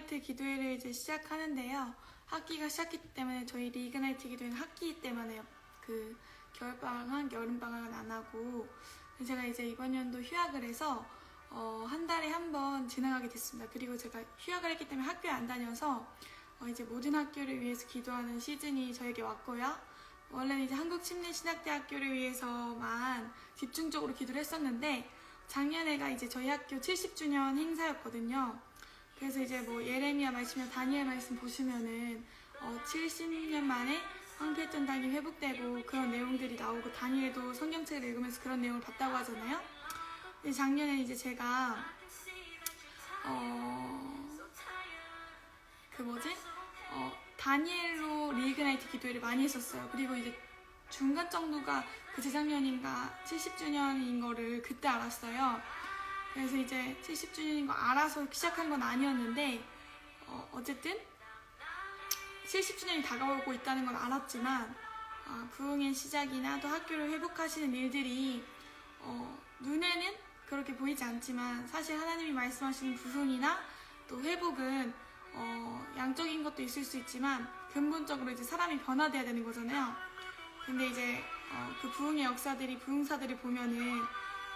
리그나이트 기도회를 이제 시작하는데요. 학기가 시작했기 때문에 저희 리그나이트 기도회는 학기 때문에 그 겨울방학, 여름방학은 안 하고 제가 이제 이번 연도 휴학을 해서 한 달에 한 번 진행하게 됐습니다. 그리고 제가 휴학을 했기 때문에 학교에 안 다녀서 이제 모든 학교를 위해서 기도하는 시즌이 저에게 왔고요. 원래는 이제 한국침례신학대학교를 위해서만 집중적으로 기도를 했었는데 작년에가 이제 저희 학교 70주년 행사였거든요. 그래서 이제 뭐 예레미야 말씀이나 다니엘 말씀 보시면은 70년 만에 황폐했던 땅이 회복되고 그런 내용들이 나오고 다니엘도 성경책을 읽으면서 그런 내용을 봤다고 하잖아요. 근데 작년에 이제 제가 다니엘로 리그나이트 기도회를 많이 했었어요. 그리고 이제 중간 정도가 그 재작년인가 70주년인 거를 그때 알았어요. 그래서 이제 70주년인 거 알아서 시작한 건 아니었는데 어쨌든 70주년이 다가오고 있다는 건 알았지만 부흥의 시작이나 또 학교를 회복하시는 일들이 눈에는 그렇게 보이지 않지만 사실 하나님이 말씀하시는 부흥이나 또 회복은 양적인 것도 있을 수 있지만 근본적으로 이제 사람이 변화돼야 되는 거잖아요. 근데 이제 그 부흥의 역사들이 부흥사들을 보면은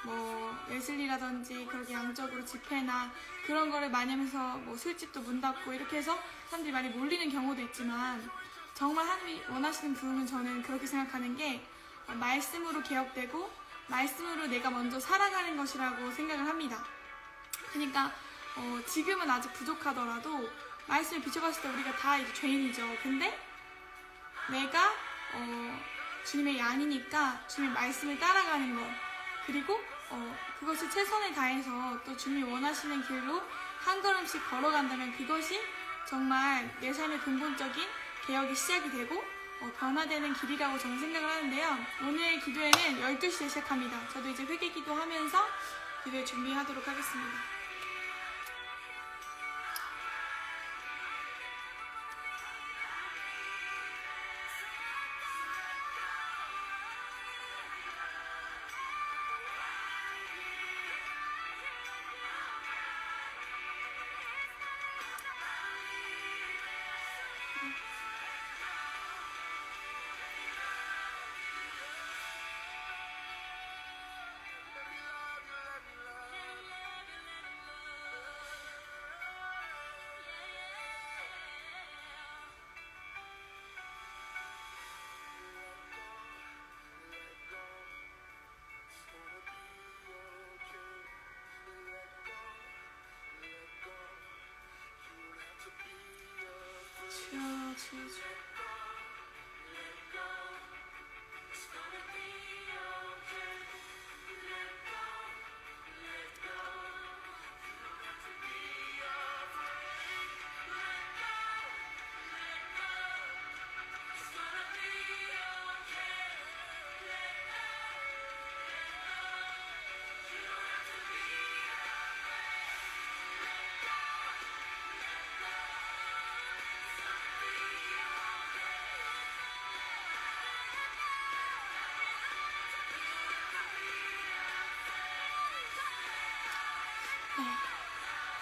뭐 웨슬리라든지 그렇게 양적으로 집회나 그런 거를 많이 하면서 뭐 술집도 문 닫고 이렇게 해서 사람들이 많이 몰리는 경우도 있지만 정말 하나님이 원하시는 부흥은 저는 그렇게 생각하는 게 말씀으로 개혁되고 말씀으로 내가 먼저 살아가는 것이라고 생각을 합니다. 그러니까 지금은 아직 부족하더라도 말씀을 비춰봤을 때 우리가 다 이제 죄인이죠. 근데 내가 주님의 양이니까 주님의 말씀을 따라가는 것 그리고 그것을 최선을 다해서 또 주님이 원하시는 길로 한 걸음씩 걸어간다면 그것이 정말 내 삶의 근본적인 개혁의 시작이 되고 변화되는 길이라고 저는 생각을 하는데요. 오늘 기도회는 12시에 시작합니다. 저도 이제 회개 기도하면서 기도회 준비하도록 하겠습니다.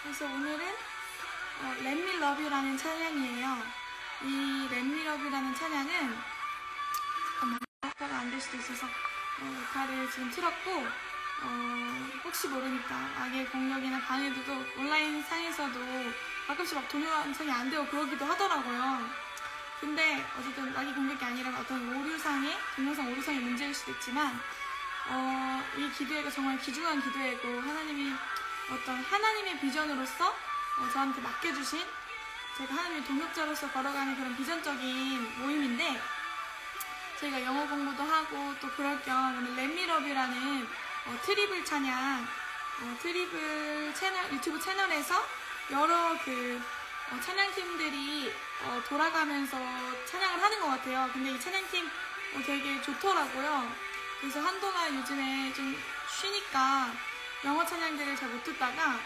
그래서 오늘은 Let Me Love You라는 찬양이에요. 이 Let Me Love You라는 찬양은 잠깐만 아빠가 안 될 수도 있어서 녹화를 지금 틀었고 혹시 모르니까 악의 공격이나 방해도 온라인 상에서도 가끔씩 막 동영상이 안 되고 그러기도 하더라고요. 근데 어쨌든 악의 공격이 아니라 어떤 동영상 오류상의 문제일 수도 있지만 이 기도회가 정말 귀중한 기도회고 하나님의 비전으로서 저한테 맡겨주신 제가 하나님의 동역자로서 걸어가는 그런 비전적인 모임인데 저희가 영어 공부도 하고 또 그럴 겸 Let Me Love You라는 트리블 찬양 트리블 채널 유튜브 채널에서 여러 찬양팀들이 돌아가면서 찬양을 하는 것 같아요. 근데 이 찬양팀 되게 좋더라고요. 그래서 한동안 요즘에 좀 쉬니까 영어 찬양들을 잘 못 듣다가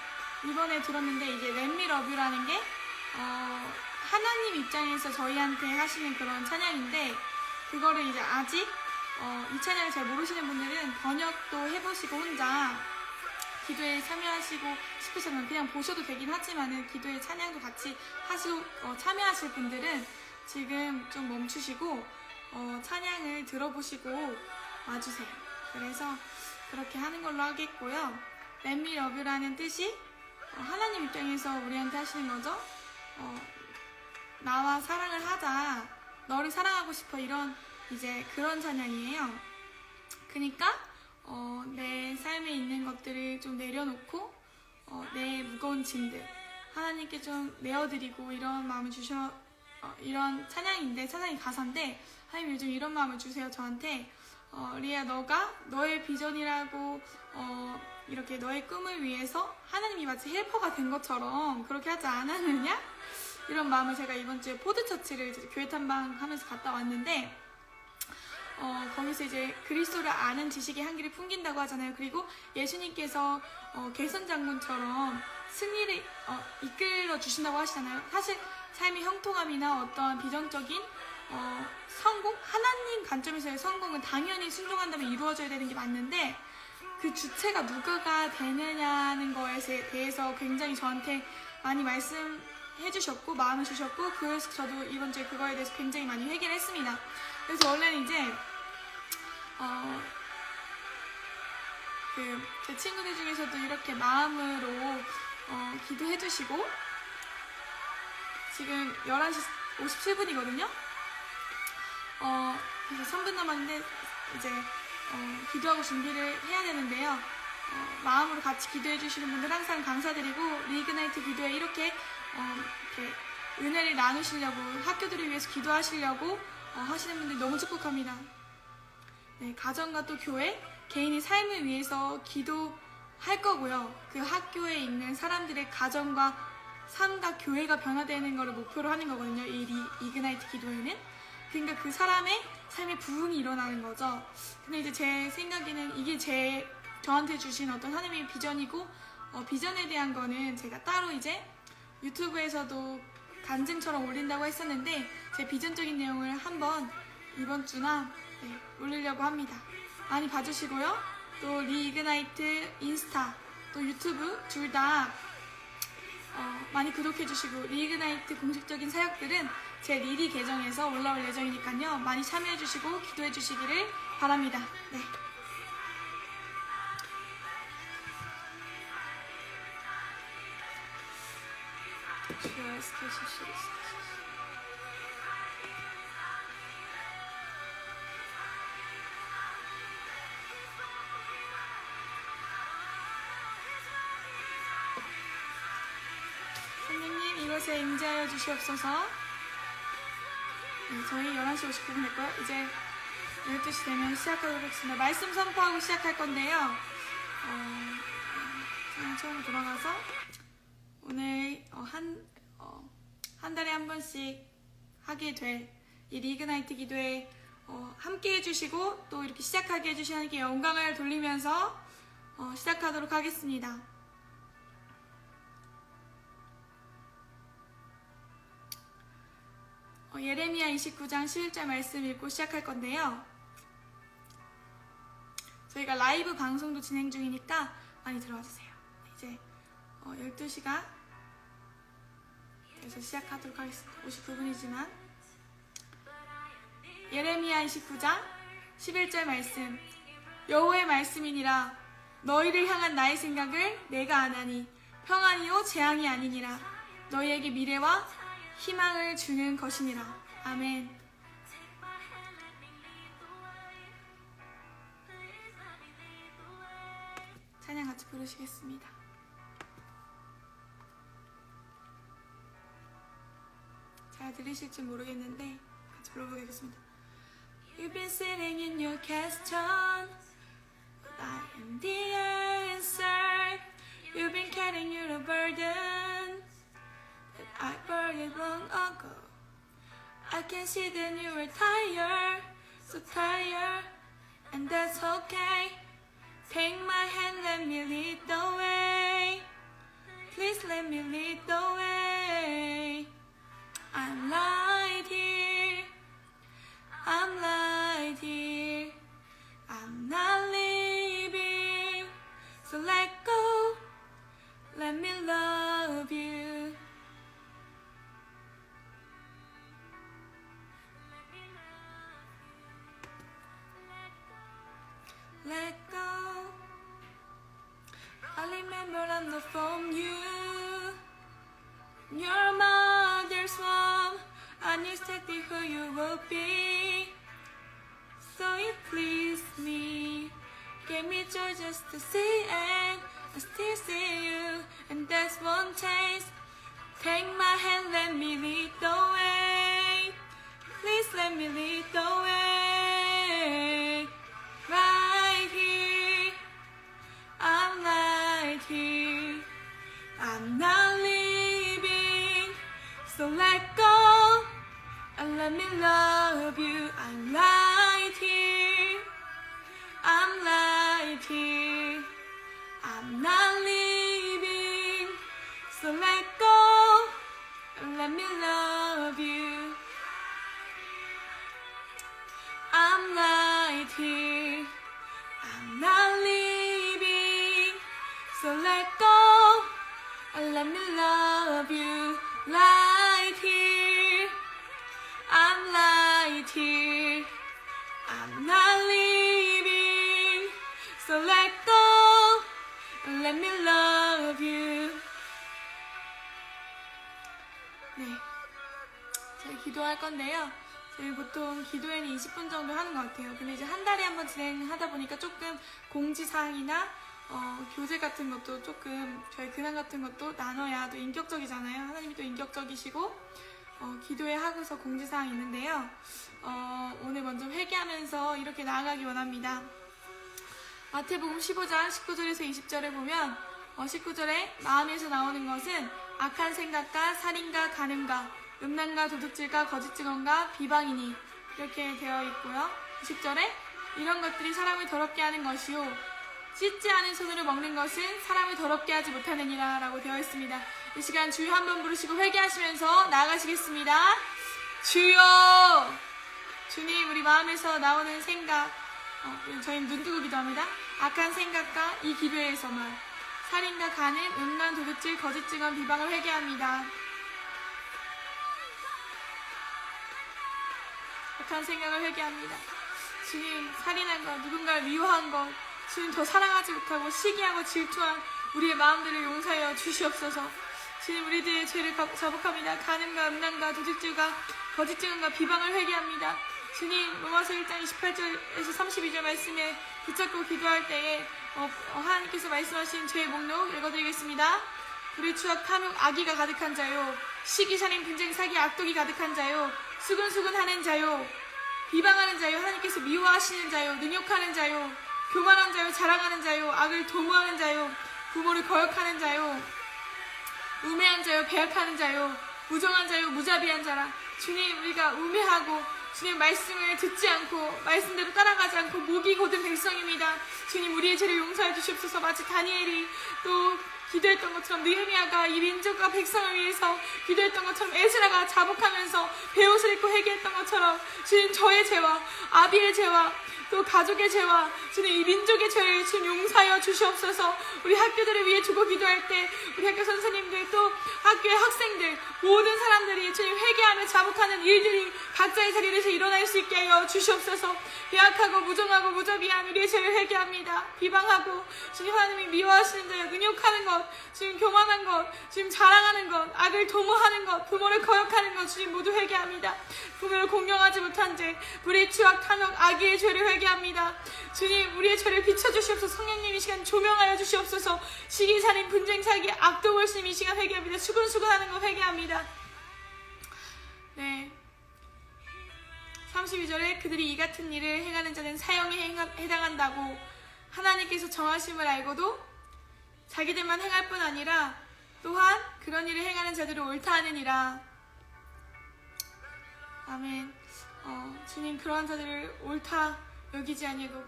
이번에 들었는데 이제 Let Me Love You라는 게 하나님 입장에서 저희한테 하시는 그런 찬양인데 그거를 이제 아직 이 찬양을 잘 모르시는 분들은 번역도 해보시고 혼자 기도에 참여하시고 싶으시면 그냥 보셔도 되긴 하지만은 기도에 찬양도 같이 하시고 참여하실 분들은 지금 좀 멈추시고 찬양을 들어보시고 와주세요. 그래서 그렇게 하는 걸로 하겠고요. Let me love you라는 뜻이 하나님 입장에서 우리한테 하시는 거죠. 나와 사랑을 하자, 너를 사랑하고 싶어, 이런 이제 그런 찬양이에요. 그러니까 내 삶에 있는 것들을 좀 내려놓고 내 무거운 짐들 하나님께 좀 내어드리고 이런 마음을 이런 찬양이 가사인데, 하나님 요즘 이런 마음을 주세요 저한테. 리아, 너가 너의 비전이라고 이렇게 너의 꿈을 위해서 하나님이 마치 헬퍼가 된 것처럼 그렇게 하지 않았느냐? 이런 마음을 제가 이번 주에 포드처치를 교회 탐방 하면서 갔다 왔는데, 거기서 이제 그리스도를 아는 지식의 한기를 풍긴다고 하잖아요. 그리고 예수님께서 개선 장군처럼 승리를 이끌어 주신다고 하시잖아요. 사실 삶의 형통함이나 어떤 비전적인 성공? 하나님 관점에서의 성공은 당연히 순종한다면 이루어져야 되는 게 맞는데, 그 주체가 누가가 되느냐는 거에 대해서 굉장히 저한테 많이 말씀해 주셨고 마음을 주셨고, 그래서 저도 이번 주에 그거에 대해서 굉장히 많이 회개를 했습니다. 그래서 원래는 이제 제 친구들 중에서도 이렇게 마음으로 기도해 주시고, 지금 11시 57분이거든요. 그래서 3분 남았는데 이제 기도하고 준비를 해야 되는데요. 마음으로 같이 기도해 주시는 분들 항상 감사드리고, 리그나이트 기도에 이렇게 은혜를 나누시려고, 학교들을 위해서 기도하시려고 하시는 분들 너무 축복합니다. 네, 가정과 또 교회, 개인의 삶을 위해서 기도할 거고요. 그 학교에 있는 사람들의 가정과 삶과 교회가 변화되는 것을 목표로 하는 거거든요. 이 이그나이트 기도회는. 그러니까 그 사람의 삶의 부흥이 일어나는 거죠. 근데 이제 제 생각에는 이게 저한테 주신 어떤 하나님의 비전이고, 비전에 대한 거는 제가 따로 이제 유튜브에서도 간증처럼 올린다고 했었는데, 제 비전적인 내용을 한번 이번 주나 올리려고 합니다. 많이 봐주시고요. 또 리이그나이트 인스타 또 유튜브 둘 다 많이 구독해주시고, 리이그나이트 공식적인 사역들은 제 리리 계정에서 올라올 예정이니까요. 많이 참여해주시고 기도해주시기를 바랍니다. 네. 선생님, 이것에 임재하여 주시옵소서. 네, 저희 11시 59분 됐고요. 이제 12시 되면 시작하도록 하겠습니다. 말씀 선포하고 시작할 건데요. 처음 돌아가서 오늘 한 달에 한 번씩 하게 될 이 리그나이트 기도에 함께 해주시고 또 이렇게 시작하게 해주신 하나님께 영광을 돌리면서 시작하도록 하겠습니다. 예레미야 29장 11절 말씀 읽고 시작할 건데요. 저희가 라이브 방송도 진행 중이니까 많이 들어와 주세요. 이제 12시가 그래서 시작하도록 하겠습니다. 59분이지만 예레미야 29장 11절 말씀. 여호와의 말씀이니라. 너희를 향한 나의 생각을 내가 아나니 평안이요 재앙이 아니니라. 너희에게 미래와 희망을 주는 것이니라. 아멘. 찬양 같이 부르시겠습니다. 잘 들으실지 모르겠는데 같이 불러보겠습니다. You've been sitting in your castle, but I am the answer. You've been carrying your burden, but I bore it long ago. I can see that you were tired, so tired, and that's okay. Take my hand, let me lead the way. Please let me lead the way. I'm right here, I'm right here. I'm not leaving, so let go. let go. I remember I'm not from you. Your mother's mom, unexpected who you will be. So it pleased me, gave me joy just to see and I still see you. And that's one taste. Take my hand, let me lead the way. Please let me lead the way. Right here, I'm right here. I'm not leaving, so let go and let me love you. I'm right here, I'm right here. I'm not leaving, so let go and let me love you. I'm right here, I'm not leaving, so let go and let me love you. Right here, I'm right here, I'm not leaving, so let go and let me love you. 네, 저희 기도할 건데요. 저희 보통 기도회는 20분 정도 하는 것 같아요. 근데 이제 한 달에 한번 진행하다 보니까 조금 공지사항이나 교재 같은 것도 조금 저희 근황 같은 것도 나눠야 또 인격적이잖아요. 하나님이 또 인격적이시고 기도회 하고서 공지사항이 있는데요. 오늘 먼저 회개하면서 이렇게 나아가기 원합니다. 마태복음 15장 19절에서 20절에 보면 19절에 마음에서 나오는 것은 악한 생각과 살인과 간음과 음란과 도둑질과 거짓 증언과 비방이니 이렇게 되어 있고요. 20절에 이런 것들이 사람을 더럽게 하는 것이요 씻지 않은 손으로 먹는 것은 사람을 더럽게 하지 못하느니라 라고 되어 있습니다. 이 시간 주여 한번 부르시고 회개하시면서 나아가시겠습니다. 주여! 주님, 우리 마음에서 나오는 생각, 저희는 눈 뜨고 기도합니다. 악한 생각과 이 기도에서만 살인과 간음, 음란, 도둑질, 거짓 증언, 비방을 회개합니다. 악한 생각을 회개합니다. 주님, 살인한 것, 누군가를 미워한 것, 주님 더 사랑하지 못하고 시기하고 질투한 우리의 마음들을 용서하여 주시옵소서. 주님, 우리들의 죄를 자복합니다. 간음과 음란과 도둑질과 거짓 증언과 비방을 회개합니다. 주님, 로마서 1장 28절에서 32절 말씀에 붙잡고 기도할 때에 하나님께서 말씀하신 죄의 목록 읽어드리겠습니다. 불의 추악, 탐욕, 악의가 가득한 자요, 시기, 살인, 분쟁, 사기, 악독이 가득한 자요, 수근수근하는 자요, 비방하는 자요, 하나님께서 미워하시는 자요, 능욕하는 자요, 교만한 자요, 자랑하는 자요, 악을 도모하는 자요, 부모를 거역하는 자요, 우매한 자요, 배역하는 자요, 무정한 자요, 무자비한 자라. 주님, 우리가 우매하고 주님 말씀을 듣지 않고 말씀대로 따라가지 않고 목이 곧은 백성입니다. 주님, 우리의 죄를 용서해 주시옵소서. 마치 다니엘이 또 기도했던 것처럼, 느헤미야가 이 민족과 백성을 위해서 기도했던 것처럼, 에스라가 자복하면서 베옷을 입고 회개했던 것처럼 주님, 저의 죄와 아비의 죄와 또 가족의 죄와 주님 이 민족의 죄를 주님 용서하여 주시옵소서. 우리 학교들을 위해 두고 기도할 때 우리 학교 선생님들 또 학교의 학생들 모든 사람들이 주님 회개하며 자복하는 일들이 각자의 자리에서 일어날 수 있게 하여 주시옵소서. 배악하고 무정하고 무자비한 우리의 죄를 회개합니다. 비방하고 주님 하나님이 미워하시는 자여, 능욕하는 것, 주님 교만한 것, 주님 자랑하는 것, 악을 도모하는 것, 부모를 거역하는 것 주님 모두 회개합니다. 부모를 공경하지 못한 죄, 불의 추악, 탐욕, 악의의 죄를 회개합니다. 주님, 우리의 죄를 비춰주시옵소서. 성령님 이 시간 조명하여 주시옵소서. 시기, 살인, 분쟁, 사기, 악독을 주님 이 시간 회개합니다. 수근수근하는 것 회개합니다. 네. 32절에 그들이 이 같은 일을 행하는 자는 사형에 해당한다고 하나님께서 정하심을 알고도 자기들만 행할 뿐 아니라 또한 그런 일을 행하는 자들을 옳다 하느니라. 아멘. 주님, 그러한 자들을 옳다 여기지 아니고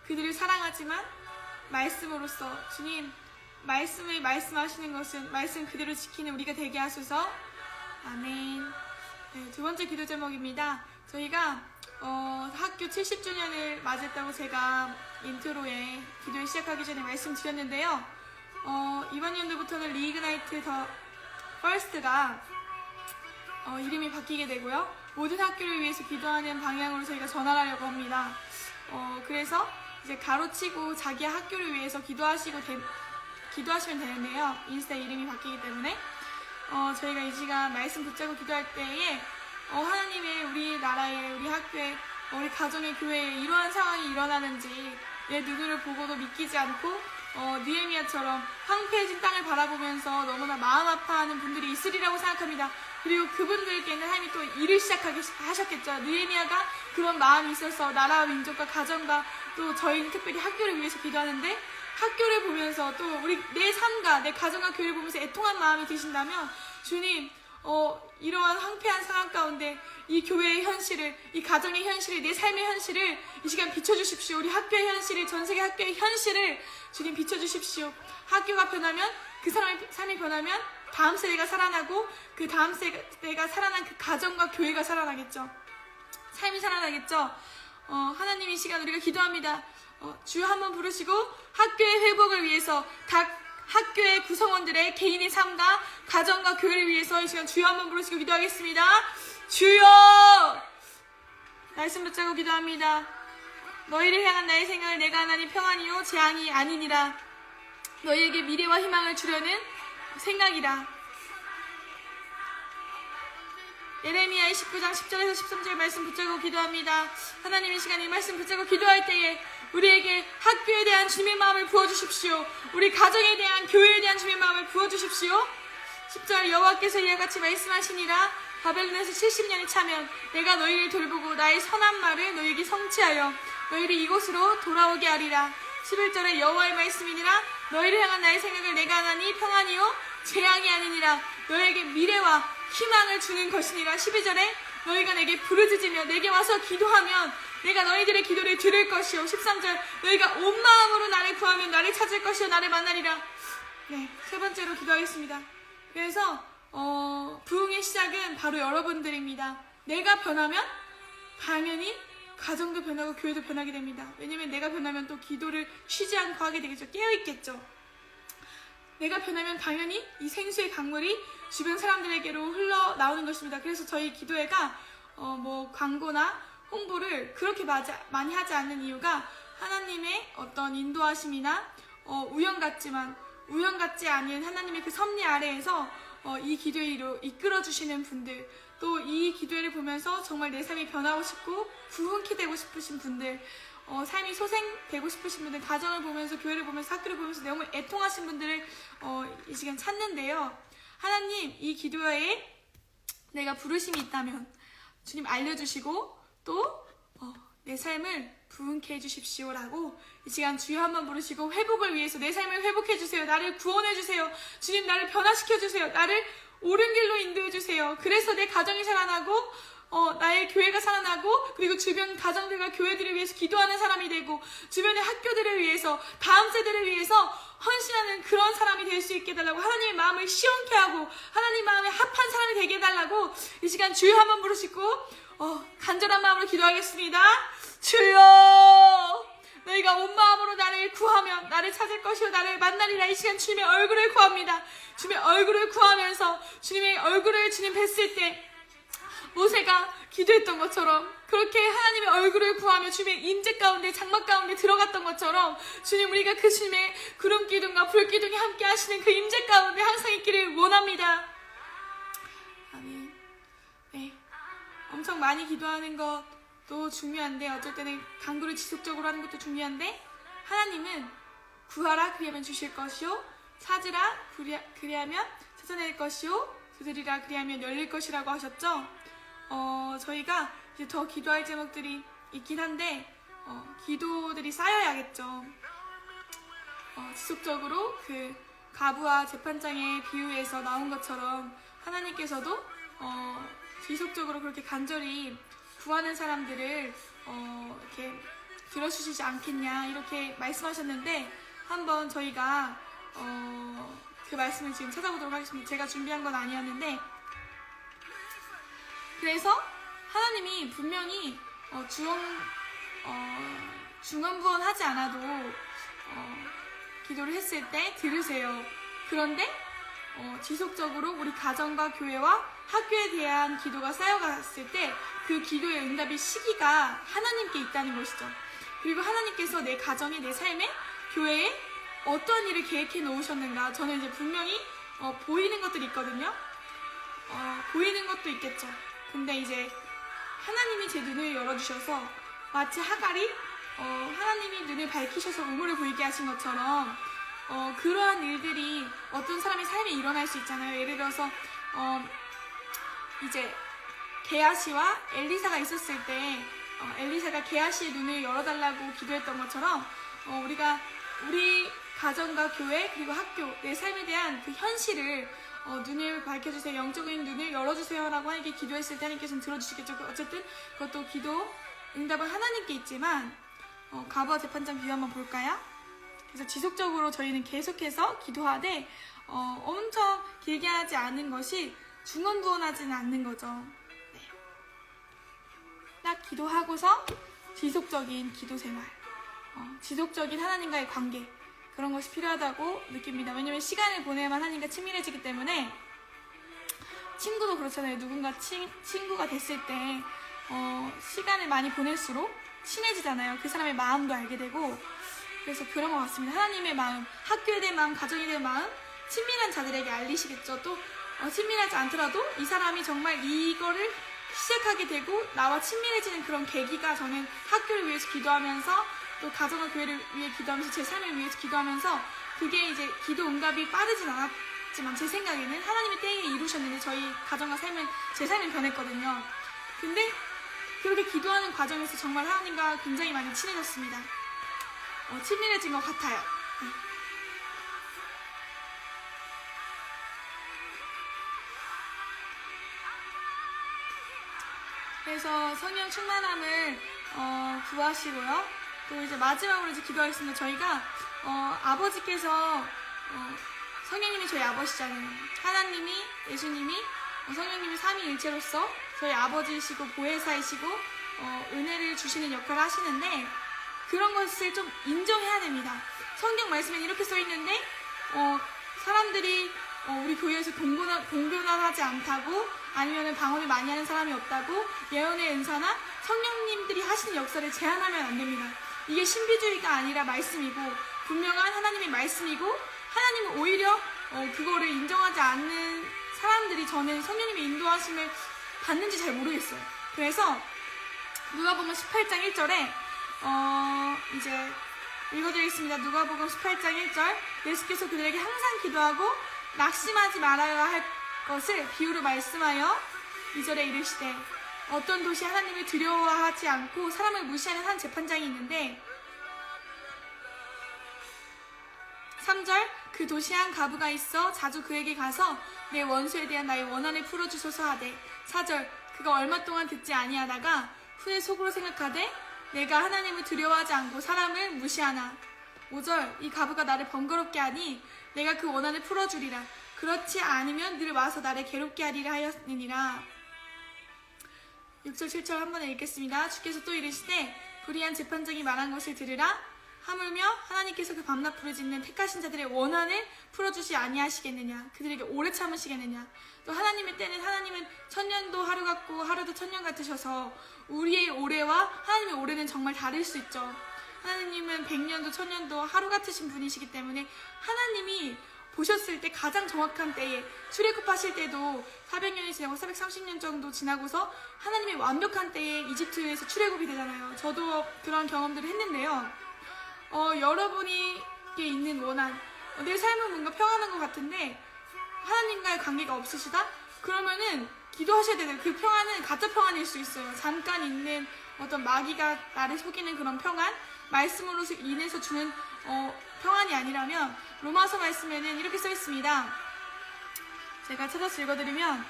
그들을 사랑하지만 말씀으로써 주님 말씀을 말씀하시는 것은 말씀 그대로 지키는 우리가 되게 하소서. 아멘. 네, 두 번째 기도 제목입니다. 저희가 학교 70주년을 맞았다고 제가 인트로에 기도를 시작하기 전에 말씀드렸는데요. 이번 연도부터는 리그나이트 더 퍼스트가 이름이 바뀌게 되고요. 모든 학교를 위해서 기도하는 방향으로 저희가 전환하려고 합니다. 그래서 이제 가로치고 자기 학교를 위해서 기도하시면 되는데요. 인스타 이름이 바뀌기 때문에 저희가 이 시간 말씀 붙잡고 기도할 때에 하나님의 우리나라에 우리 학교에 우리 가정의 교회에 이러한 상황이 일어나는지 내 눈으로 보고도 믿기지 않고 느헤미야처럼 황폐해진 땅을 바라보면서 너무나 마음 아파하는 분들이 있으리라고 생각합니다. 그리고 그분들께는 하나님이 또 일을 시작하셨겠죠. 느헤미야가 그런 마음이 있어서 나라와 민족과 가정과 또 저희는 특별히 학교를 위해서 기도하는데 학교를 보면서 또 내 삶과 내 가정과 교회를 보면서 애통한 마음이 드신다면 주님 이러한 황폐한 상황 가운데 이 교회의 현실을, 이 가정의 현실을, 내 삶의 현실을 이 시간 비춰주십시오. 우리 학교의 현실을, 전세계 학교의 현실을 주님 비춰주십시오. 학교가 변하면 그 사람의 삶이 변하면 다음 세대가 살아나고 그 다음 세대가 살아난 그 가정과 교회가 살아나겠죠. 삶이 살아나겠죠. 하나님 이 시간 우리가 기도합니다. 주여 한번 부르시고 학교의 회복을 위해서 각 학교의 구성원들의 개인의 삶과 가정과 교회를 위해서 이 시간 주여 한번 부르시고 기도하겠습니다. 주여! 말씀 붙잡고 기도합니다. 너희를 향한 나의 생각을 내가 하나니 평안이요 재앙이 아니니라. 너희에게 미래와 희망을 주려는 생각이라. 예레미야의 19장 10절에서 13절 말씀 붙잡고 기도합니다. 하나님 이 시간 이 말씀 붙잡고 기도할 때에 우리에게 학교에 대한 주님의 마음을 부어주십시오. 우리 가정에 대한 교회에 대한 주님의 마음을 부어주십시오. 10절 여호와께서 이와 같이 말씀하시니라. 바벨론에서 70년이 차면 내가 너희를 돌보고 나의 선한 말을 너희에게 성취하여 너희를 이곳으로 돌아오게 하리라. 11절에 여호와의 말씀이니라. 너희를 향한 나의 생각을 내가 하나니 평안이요 재앙이 아니니라. 너희에게 미래와 희망을 주는 것이니라. 12절에 너희가 내게 부르짖으며 내게 와서 기도하면 내가 너희들의 기도를 들을 것이요. 13절 너희가 온 마음으로 나를 구하면 나를 찾을 것이요 나를 만나리라. 네, 세 번째로 기도하겠습니다. 그래서 부흥의 시작은 바로 여러분들입니다. 내가 변하면 당연히 가정도 변하고 교회도 변하게 됩니다. 왜냐면 내가 변하면 또 기도를 쉬지 않고 하게 되겠죠. 깨어있겠죠. 내가 변하면 당연히 이 생수의 강물이 주변 사람들에게로 흘러나오는 것입니다. 그래서 저희 기도회가 광고나 홍보를 그렇게 많이 하지 않는 이유가 하나님의 어떤 인도하심이나 우연 같지 않은 하나님의 그 섭리 아래에서 이 기도회로 이끌어주시는 분들, 또 이 기도회를 보면서 정말 내 삶이 변하고 싶고 부흥케 되고 싶으신 분들, 삶이 소생되고 싶으신 분들, 가정을 보면서 교회를 보면서 학교를 보면서 너무 애통하신 분들을 이 시간 찾는데요. 하나님 이 기도회에 내가 부르심이 있다면 주님 알려주시고 또 내 삶을 부흥케 해주십시오라고 이 시간 주여 한번 부르시고 회복을 위해서 내 삶을 회복해주세요. 나를 구원해주세요. 주님 나를 변화시켜주세요. 나를 옳은 길로 인도해주세요. 그래서 내 가정이 살아나고 나의 교회가 살아나고 그리고 주변 가정들과 교회들을 위해서 기도하는 사람이 되고 주변의 학교들을 위해서 다음 세대를 위해서 헌신하는 그런 사람이 될 수 있게 해달라고 하나님의 마음을 시원케 하고 하나님 마음에 합한 사람이 되게 해달라고 이 시간 주여 한번 부르시고 간절한 마음으로 기도하겠습니다. 주여 너희가 온 마음으로 나를 구하면 나를 찾을 것이요 나를 만나리라. 이 시간 주님의 얼굴을 구합니다. 주님의 얼굴을 구하면서 주님의 얼굴을 주님 뵀을 때 모세가 기도했던 것처럼 그렇게 하나님의 얼굴을 구하며 주님의 임재 가운데 장막 가운데 들어갔던 것처럼 주님 우리가 그 주님의 구름 기둥과 불 기둥이 함께 하시는 그 임재 가운데 항상 있기를 원합니다. 아멘. 네, 엄청 많이 기도하는 것도 중요한데 어쩔 때는 간구를 지속적으로 하는 것도 중요한데 하나님은 구하라 그리하면 주실 것이요 찾으라 그리하면 찾아낼 것이요 두드리라 그리하면 열릴 것이라고 하셨죠. 저희가 이제 더 기도할 제목들이 있긴 한데 기도들이 쌓여야겠죠. 지속적으로 그 가부와 재판장의 비유에서 나온 것처럼 하나님께서도 지속적으로 그렇게 간절히 구하는 사람들을 이렇게 들어주시지 않겠냐 이렇게 말씀하셨는데 한번 저희가 그 말씀을 지금 찾아보도록 하겠습니다. 제가 준비한 건 아니었는데 그래서 하나님이 분명히 중언부언 하지 않아도 기도를 했을 때 들으세요. 그런데 지속적으로 우리 가정과 교회와 학교에 대한 기도가 쌓여갔을 때 그 기도의 응답의 시기가 하나님께 있다는 것이죠. 그리고 하나님께서 내 가정에, 내 삶에, 교회에 어떤 일을 계획해 놓으셨는가. 저는 이제 분명히 보이는 것들이 있거든요. 보이는 것도 있겠죠. 근데 이제 하나님이 제 눈을 열어주셔서 마치 하갈이 하나님이 눈을 밝히셔서 우물을 보이게 하신 것처럼 그러한 일들이 어떤 사람의 삶에 일어날 수 있잖아요. 예를 들어서 이제 게하시와 엘리사가 있었을 때 엘리사가 게하시의 눈을 열어달라고 기도했던 것처럼 우리 가정과 교회 그리고 학교 내 삶에 대한 그 현실을 눈을 밝혀주세요. 영적인 눈을 열어주세요 라고 하나님께 기도했을 때 하나님께서는 들어주시겠죠. 어쨌든 그것도 기도 응답은 하나님께 있지만 가버와 재판장 비유 한번 볼까요? 그래서 지속적으로 저희는 계속해서 기도하되 엄청 길게 하지 않은 것이 중언부언하지는 않는 거죠. 네. 딱 기도하고서 지속적인 기도 생활, 지속적인 하나님과의 관계 그런 것이 필요하다고 느낍니다. 왜냐면 시간을 보내야만 하나님과 친밀해지기 때문에 친구도 그렇잖아요. 누군가 친구가 됐을 때 시간을 많이 보낼수록 친해지잖아요. 그 사람의 마음도 알게 되고 그래서 그런 것 같습니다. 하나님의 마음, 학교에 대한 마음, 가정에 대한 마음 친밀한 자들에게 알리시겠죠. 또 친밀하지 않더라도 이 사람이 정말 이거를 시작하게 되고 나와 친밀해지는 그런 계기가 저는 학교를 위해서 기도하면서 또 가정과 교회를 위해 기도하면서 제 삶을 위해서 기도하면서 그게 이제 기도 응답이 빠르진 않았지만 제 생각에는 하나님의 때에 이루셨는데 저희 가정과 제 삶은 변했거든요. 근데 그렇게 기도하는 과정에서 정말 하나님과 굉장히 많이 친해졌습니다. 친밀해진 것 같아요. 그래서 성령 충만함을 구하시고요. 또 이제 마지막으로 이제 기도하겠습니다. 저희가 아버지께서 성령님이 저희 아버지잖아요. 하나님이 예수님이 성령님이 삼위일체로서 저희 아버지이시고 보혜사이시고 은혜를 주시는 역할을 하시는데 그런 것을 좀 인정해야 됩니다. 성경 말씀에 이렇게 써 있는데 사람들이 우리 교회에서 공변하지 않다고 아니면 방언을 많이 하는 사람이 없다고 예언의 은사나 성령님들이 하시는 역사를 제한하면 안 됩니다. 이게 신비주의가 아니라 말씀이고 분명한 하나님의 말씀이고 하나님은 오히려 그거를 인정하지 않는 사람들이 저는 성령님의 인도하심을 받는지 잘 모르겠어요. 그래서 누가복음 18장 1절에 이제 읽어드리겠습니다. 누가복음 18장 1절 예수께서 그들에게 항상 기도하고 낙심하지 말아야 할 것을 비유로 말씀하여 2절에 이르시되 어떤 도시 하나님을 두려워하지 않고 사람을 무시하는 한 재판장이 있는데 3절 그 도시에 한 가부가 있어 자주 그에게 가서 내 원수에 대한 나의 원한을 풀어주소서 하되 4절 그가 얼마 동안 듣지 아니하다가 후에 속으로 생각하되 내가 하나님을 두려워하지 않고 사람을 무시하나 5절 이 가부가 나를 번거롭게 하니 내가 그 원한을 풀어주리라 그렇지 않으면 늘 와서 나를 괴롭게 하리라 하였느니라. 6절 7절 한 번에 읽겠습니다. 주께서 또 이르시되 불의한 재판장이 말한 것을 들으라 하물며 하나님께서 그 밤낮 부르짖는 택하신 자들의 원한을 풀어주시 아니하시겠느냐 그들에게 오래 참으시겠느냐. 또 하나님의 때는 하나님은 천년도 하루 같고 하루도 천년 같으셔서 우리의 올해와 하나님의 올해는 정말 다를 수 있죠. 하나님은 100년도 천년도 하루 같으신 분이시기 때문에 하나님이 보셨을 때 가장 정확한 때에 출애굽하실 때도 400년이 지나고 430년 정도 지나고서 하나님의 완벽한 때에 이집트에서 출애굽이 되잖아요. 저도 그런 경험들을 했는데요. 여러분에게 있는 원한 내 삶은 뭔가 평안한 것 같은데 하나님과의 관계가 없으시다? 그러면은 기도하셔야 되는 그 평안은 가짜 평안일 수 있어요. 잠깐 있는 어떤 마귀가 나를 속이는 그런 평안 말씀으로 인해서 주는 평안이 아니라면 로마서 말씀에는 이렇게 써 있습니다. 제가 찾아서 읽어드리면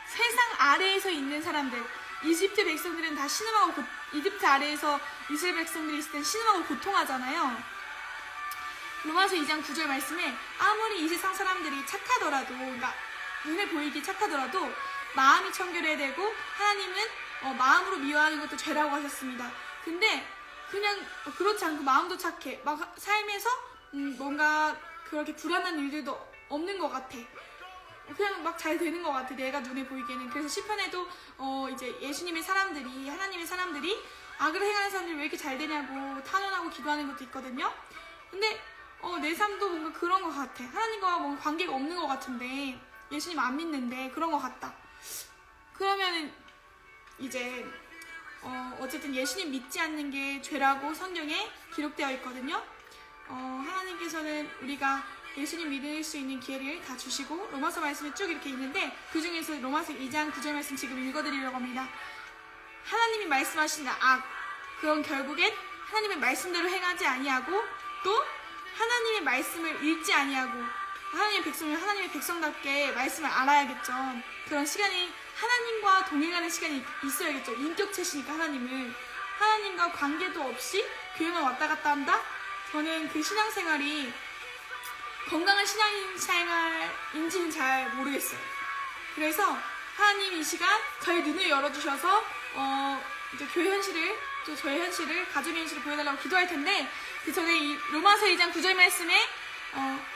세상 아래에서 있는 사람들 이집트 백성들은 다 신음하고 이집트 아래에서 이스라엘 백성들이 있을 땐 신음하고 고통하잖아요. 로마서 2장 9절 말씀에 아무리 이 세상 사람들이 착하더라도 그러니까 눈에 보이기 착하더라도 마음이 청결해야 되고 하나님은 마음으로 미워하는 것도 죄라고 하셨습니다. 근데 그냥 그렇지 않고 마음도 착해 막 삶에서 뭔가 그렇게 불안한 일들도 없는 것 같아. 그냥 막 잘 되는 것 같아, 내가 눈에 보이기에는. 그래서 시편에도 이제 예수님의 사람들이, 하나님의 사람들이 악을 행하는 사람들이 왜 이렇게 잘 되냐고 탄원하고 기도하는 것도 있거든요. 근데 내 삶도 뭔가 그런 것 같아. 하나님과 뭔가 관계가 없는 것 같은데, 예수님 안 믿는데 그런 것 같다. 그러면은 이제 어쨌든 예수님 믿지 않는 게 죄라고 성경에 기록되어 있거든요. 하나님께서는 우리가 예수님 믿을 수 있는 기회를 다 주시고, 로마서 말씀이 쭉 이렇게 있는데 그 중에서 로마서 2장 9절 말씀 지금 읽어드리려고 합니다. 하나님이 말씀하신 악, 그건 결국엔 하나님의 말씀대로 행하지 아니하고 또 하나님의 말씀을 읽지 아니하고, 하나님의 백성이면 하나님의 백성답게 말씀을 알아야겠죠. 그런 시간이, 하나님과 동행하는 시간이 있어야겠죠. 인격체시니까 하나님과 관계도 없이 교회만 왔다 갔다 한다? 저는 그 신앙생활이 건강한 신앙생활인지는 잘 모르겠어요. 그래서 하나님 이 시간 저희 눈을 열어주셔서 이제 교회 현실을, 또 저의 현실을, 가족의 현실을 보여달라고 기도할 텐데, 그 전에 이 로마서 2장 9절 말씀에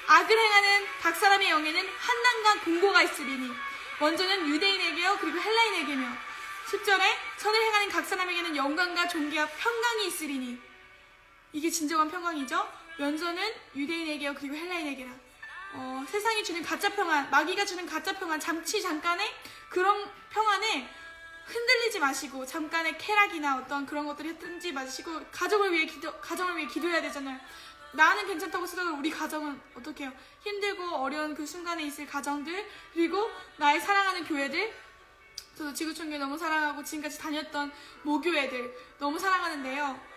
악을 행하는 각 사람의 영에는 환난과 공고가 있으리니 먼저는 유대인에게요 그리고 헬라인에게며, 10절에 선을 행하는 각 사람에게는 영광과 존귀와 평강이 있으리니, 이게 진정한 평강이죠. 먼저는 유대인에게요 그리고 헬라인에게라. 세상이 주는 가짜 평안, 마귀가 주는 가짜 평안, 잠시 잠깐의 그런 평안에 흔들리지 마시고, 잠깐의 쾌락이나 어떤 그런 것들이 흔들리지 마시고, 가정을 위해 기도해야 되잖아요. 나는 괜찮다고 생각하고 우리 가정은 어떻게 해요? 힘들고 어려운 그 순간에 있을 가정들, 그리고 나의 사랑하는 교회들, 저도 지구촌교회 너무 사랑하고 지금까지 다녔던 모교회들 너무 사랑하는데요.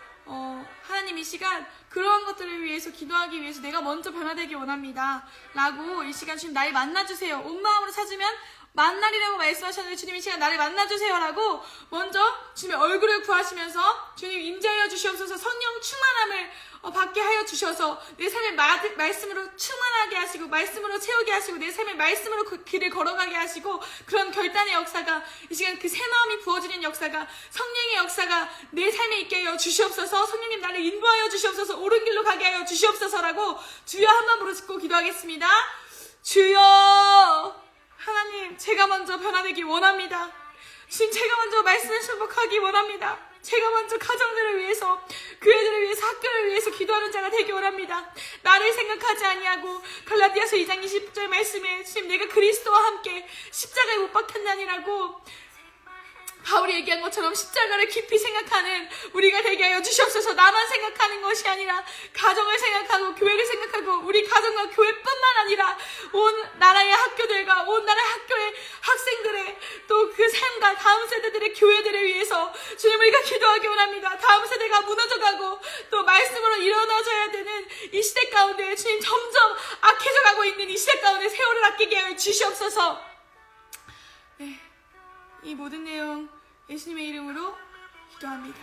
하나님 이 시간 그러한 것들을 위해서 기도하기 위해서 내가 먼저 변화되기 원합니다 라고 이 시간 주님 나를 만나주세요, 온 마음으로 찾으면 만나리라고 말씀하셨는데, 주님 이 시간 나를 만나주세요 라고 먼저 주님의 얼굴을 구하시면서, 주님 임재하여 주시옵소서, 성령 충만함을 받게 하여 주셔서 내 삶의 말씀으로 충만하게 하시고, 말씀으로 채우게 하시고, 내 삶의 말씀으로 그 길을 걸어가게 하시고, 그런 결단의 역사가, 이 시간 그 새 마음이 부어지는 역사가, 성령의 역사가 내 삶에 있게 하여 주시옵소서. 성령님 나를 인도하여 주시옵소서, 옳은 길로 가게 하여 주시옵소서라고 주여 한 마음으로 짓고 기도하겠습니다. 주여, 하나님 제가 먼저 변화되기 원합니다. 주님 제가 먼저 말씀을 순복하기 원합니다. 제가 먼저 가정들을 위해서, 교회들을 위해서, 학교를 위해서 기도하는 자가 되기 원합니다. 나를 생각하지 아니하고, 갈라디아서 2장 20절 말씀에 주님 내가 그리스도와 함께 십자가에 못 박혔나니라고 바울이 얘기한 것처럼 십자가를 깊이 생각하는 우리가 되게 하여 주시옵소서. 나만 생각하는 것이 아니라 가정을 생각하고 교회를 생각하고, 우리 가정과 교회뿐만 아니라 온 나라의 학교들과 온 나라의 학교의 학생들의 또 그 삶과 다음 세대들의 교회들을 위해서 주님 우리가 기도하기 원합니다. 다음 세대가 무너져가고 또 말씀으로 일어나줘야 되는 이 시대 가운데 주님 점점 악해져가고 있는 이 시대 가운데 세월을 아끼게 하여 주시옵소서. 네, 이 모든 내용 예수님의 이름으로 기도합니다.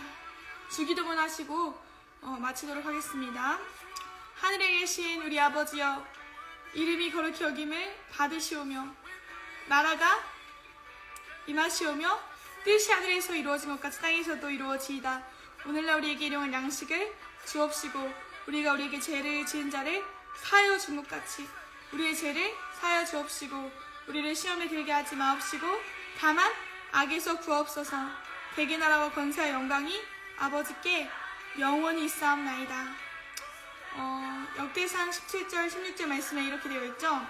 주기도문 하시고 마치도록 하겠습니다. 하늘에 계신 우리 아버지여, 이름이 거룩히 여김을 받으시오며 나라가 임하시오며 뜻이 하늘에서 이루어진 것 같이 땅에서도 이루어지이다. 오늘날 우리에게 일용할 양식을 주옵시고, 우리가 우리에게 죄를 지은 자를 사하여 준 것 같이 우리의 죄를 사하여 주옵시고, 우리를 시험에 들게 하지 마옵시고 다만 악에서 구하옵소서. 대개 나라와 권세와 영광이 아버지께 영원히 있사옵나이다. 역대상 17절 16절 말씀에 이렇게 되어 있죠.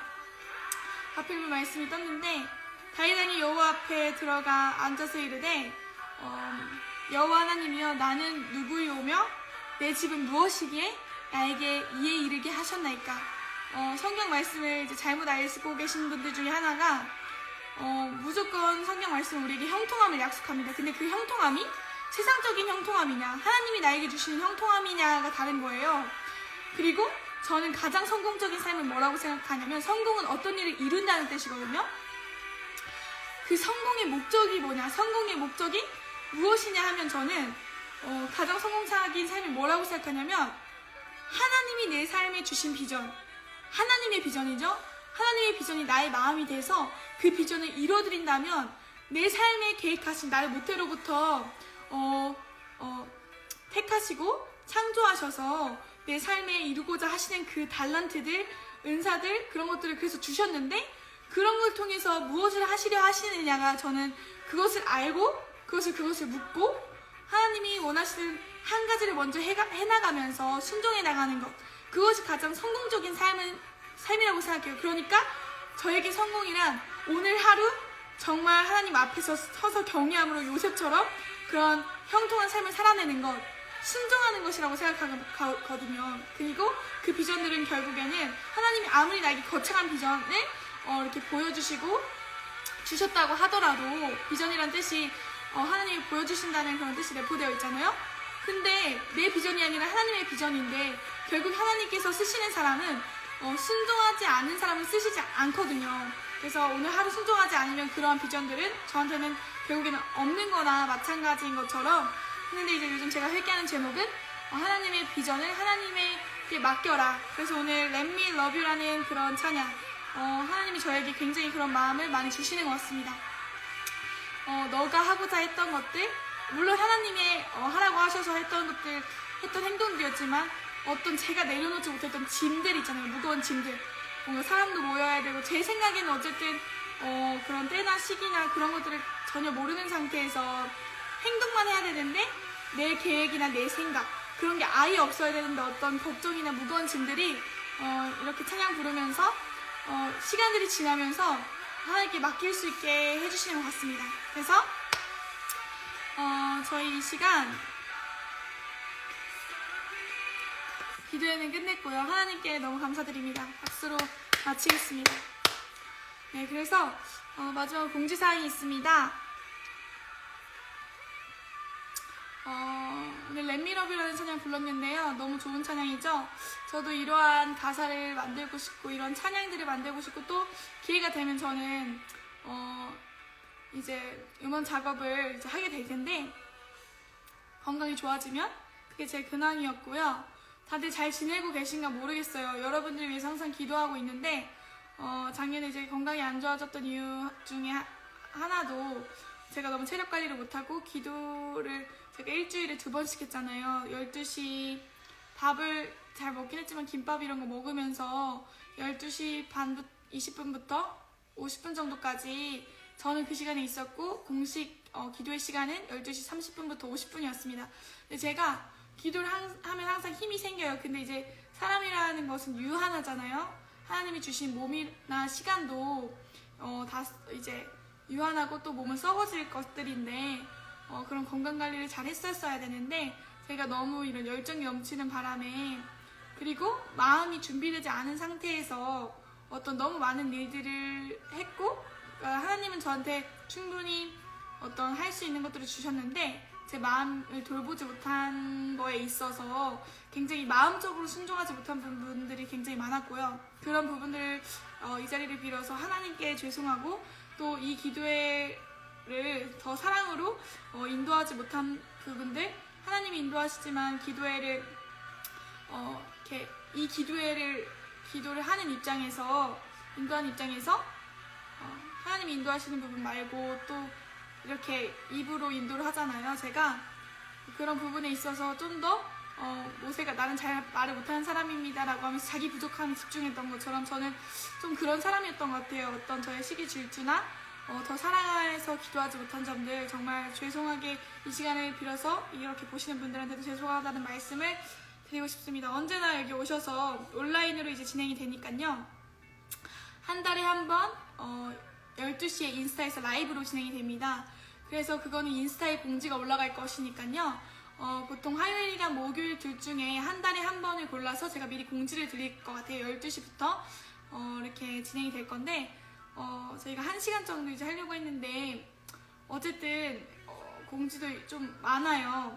하필이면 말씀이 떴는데, 다윗 왕이 여호와 앞에 들어가 앉아서 이르되 여호와 하나님이여, 나는 누구이오며 내 집은 무엇이기에 나에게 이에 이르게 하셨나이까. 성경 말씀을 이제 잘못 알고 계신 분들 중에 하나가 무조건 성경 말씀은 우리에게 형통함을 약속합니다. 근데 그 형통함이 세상적인 형통함이냐, 하나님이 나에게 주시는 형통함이냐가 다른 거예요. 그리고 저는 가장 성공적인 삶은 뭐라고 생각하냐면, 성공은 어떤 일을 이룬다는 뜻이거든요. 그 성공의 목적이 뭐냐, 성공의 목적이 무엇이냐 하면, 저는 가장 성공적인 삶이 뭐라고 생각하냐면, 하나님이 내 삶에 주신 비전, 하나님의 비전이죠. 하나님의 비전이 나의 마음이 돼서 그 비전을 이뤄드린다면, 내 삶에 계획하신 나를 모태로부터 택하시고 창조하셔서 내 삶에 이루고자 하시는 그 달란트들, 은사들, 그런 것들을 그래서 주셨는데, 그런 걸 통해서 무엇을 하시려 하시느냐가 저는 그것을 알고 그것을 묻고 하나님이 원하시는 한 가지를 먼저 해나가면서 순종해 나가는 것, 그것이 가장 성공적인 삶이라고 생각해요. 그러니까 저에게 성공이란 오늘 하루 정말 하나님 앞에서 서서 경외함으로 요셉처럼 그런 형통한 삶을 살아내는 것, 순종하는 것이라고 생각하거든요. 그리고 그 비전들은 결국에는 하나님이 아무리 나에게 거창한 비전을 이렇게 보여주시고 주셨다고 하더라도, 비전이란 뜻이 하나님이 보여주신다는 그런 뜻이 내포되어 있잖아요. 근데 내 비전이 아니라 하나님의 비전인데 결국 하나님께서 쓰시는 사람은 순종하지 않은 사람을 쓰시지 않거든요. 그래서 오늘 하루 순종하지 않으면 그러한 비전들은 저한테는 결국에는 없는 거나 마찬가지인 것처럼. 근데 이제 요즘 제가 회개하는 제목은 하나님의 비전을 하나님에게 맡겨라. 그래서 오늘 Let Me Love You라는 그런 찬양, 하나님이 저에게 굉장히 그런 마음을 많이 주시는 것 같습니다. 너가 하고자 했던 것들, 물론 하나님의 하라고 하셔서 했던 것들, 했던 행동들이었지만 어떤 제가 내려놓지 못했던 짐들 있잖아요. 무거운 짐들, 뭔가 사람도 모여야 되고, 제 생각에는 어쨌든 그런 때나 시기나 그런 것들을 전혀 모르는 상태에서 행동만 해야 되는데 내 계획이나 내 생각, 그런 게 아예 없어야 되는데 어떤 걱정이나 무거운 짐들이 이렇게 찬양 부르면서 시간들이 지나면서 하나님께 맡길 수 있게 해주시는 것 같습니다. 그래서 저희 이 시간 기도회는 끝냈고요. 하나님께 너무 감사드립니다. 박수로 마치겠습니다. 네, 그래서 마지막 공지사항이 있습니다. 오늘 Let Me Love You라는 찬양 불렀는데요. 너무 좋은 찬양이죠. 저도 이러한 가사를 만들고 싶고 이런 찬양들을 만들고 싶고, 또 기회가 되면 저는 이제 음원 작업을 이제 하게 될 텐데, 건강이 좋아지면 그게 제 근황이었고요. 다들 잘 지내고 계신가 모르겠어요. 여러분들 위해서 항상 기도하고 있는데 작년에 이제 건강이 안 좋아졌던 이유 중에 하나도 제가 너무 체력 관리를 못하고 기도를 제가 일주일에 2번씩 했잖아요. 12시 밥을 잘 먹긴 했지만 김밥 이런 거 먹으면서 12시 반 20분부터 50분 정도까지 저는 그 시간에 있었고, 공식 기도의 시간은 12시 30분부터 50분이었습니다. 근데 제가 기도를 하면 항상 힘이 생겨요. 근데 이제 사람이라는 것은 유한하잖아요. 하나님이 주신 몸이나 시간도 다 이제 유한하고 또 몸은 썩어질 것들인데 그런 건강관리를 잘 했었어야 되는데, 제가 너무 이런 열정이 넘치는 바람에, 그리고 마음이 준비되지 않은 상태에서 어떤 너무 많은 일들을 했고, 하나님은 저한테 충분히 어떤 할 수 있는 것들을 주셨는데 제 마음을 돌보지 못한 거에 있어서 굉장히 마음적으로 순종하지 못한 부분들이 굉장히 많았고요. 그런 부분들을 이 자리를 빌어서 하나님께 죄송하고, 또 이 기도회를 더 사랑으로 인도하지 못한 부분들, 하나님이 인도하시지만 기도회를 이렇게 이 기도를 하는 입장에서, 인도하는 입장에서 하나님이 인도하시는 부분 말고 또 이렇게 입으로 인도를 하잖아요. 제가 그런 부분에 있어서 좀 더 모세가 나는 잘 말을 못하는 사람입니다 라고 하면서 자기 부족함에 집중했던 것처럼 저는 좀 그런 사람이었던 것 같아요. 어떤 저의 시기 질투나 더 사랑해서 기도하지 못한 점들, 정말 죄송하게 이 시간을 빌어서 이렇게 보시는 분들한테도 죄송하다는 말씀을 드리고 싶습니다. 언제나 여기 오셔서 온라인으로 이제 진행이 되니까요. 한 달에 한 번 12시에 인스타에서 라이브로 진행이 됩니다. 그래서 그거는 인스타에 공지가 올라갈 것이니까요. 보통 화요일이랑 목요일 둘 중에 한 달에 한 번을 골라서 제가 미리 공지를 드릴 것 같아요. 12시부터 이렇게 진행이 될 건데, 저희가 1시간 정도 이제 하려고 했는데 어쨌든 공지도 좀 많아요.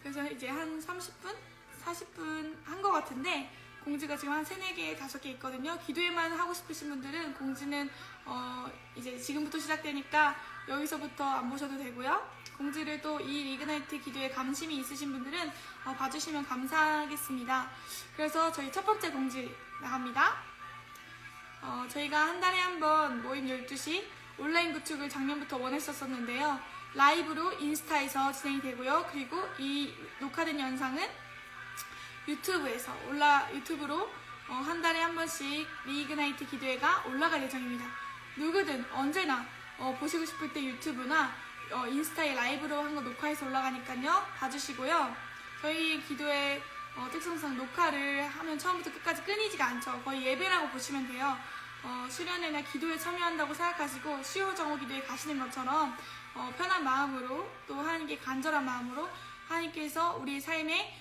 그래서 이제 한 30분? 40분 한 것 같은데, 공지가 지금 한 3, 4개, 5개 있거든요. 기도회만 하고 싶으신 분들은 공지는 이제 지금부터 시작되니까 여기서부터 안 보셔도 되고요. 공지를 또 이 리그나이트 기도에 관심이 있으신 분들은 봐주시면 감사하겠습니다. 그래서 저희 첫 번째 공지 나갑니다. 저희가 한 달에 한 번 모임 12시 온라인 구축을 작년부터 원했었는데요. 라이브로 인스타에서 진행이 되고요. 그리고 이 녹화된 영상은 유튜브로 한 달에 한 번씩 리이그나이트 기도회가 올라갈 예정입니다. 누구든 언제나 보시고 싶을 때 유튜브나 인스타에 라이브로 한 거 녹화해서 올라가니까요. 봐주시고요. 저희 기도회 특성상 녹화를 하면 처음부터 끝까지 끊이지가 않죠. 거의 예배라고 보시면 돼요. 수련회나 기도에 참여한다고 생각하시고 수요 정오 기도에 가시는 것처럼 편한 마음으로 또 하나님께 간절한 마음으로 하나님께서 우리의 삶에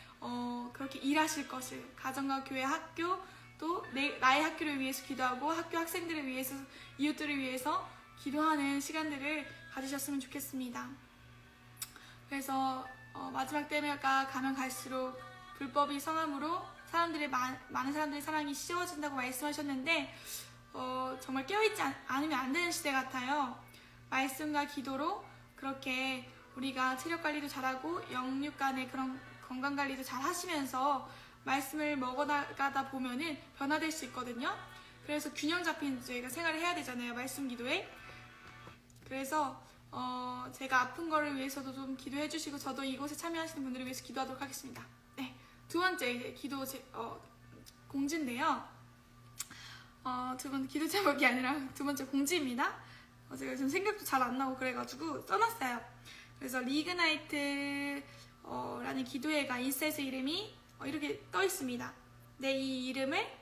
그렇게 일하실 것을 가정과 교회, 학교 또 나의 학교를 위해서 기도하고 학교 학생들을 위해서 이웃들을 위해서 기도하는 시간들을 가지셨으면 좋겠습니다. 그래서 마지막 때가 가면 갈수록 불법이 성함으로 많은 사람들의 사랑이 씌워진다고 말씀하셨는데 정말 깨어있지 않으면 안 되는 시대 같아요. 말씀과 기도로 그렇게 우리가 체력 관리도 잘하고 영육 간의 그런 건강 관리도 잘 하시면서 말씀을 먹어나가다 보면은 변화될 수 있거든요. 그래서 균형 잡힌 저희가 생활을 해야 되잖아요. 말씀 기도에. 그래서 제가 아픈 거를 위해서도 좀 기도해 주시고 저도 이곳에 참여하시는 분들을 위해서 기도하도록 하겠습니다. 네, 두 번째 이제 기도 공지인데요. 두 번째 기도 제목이 아니라 두 번째 공지입니다. 제가 지금 생각도 잘 안 나고 그래가지고 써놨어요. 그래서 리그나이트 라는 기도회가 인스타에서 이름이 이렇게 떠 있습니다. 네, 이 이름을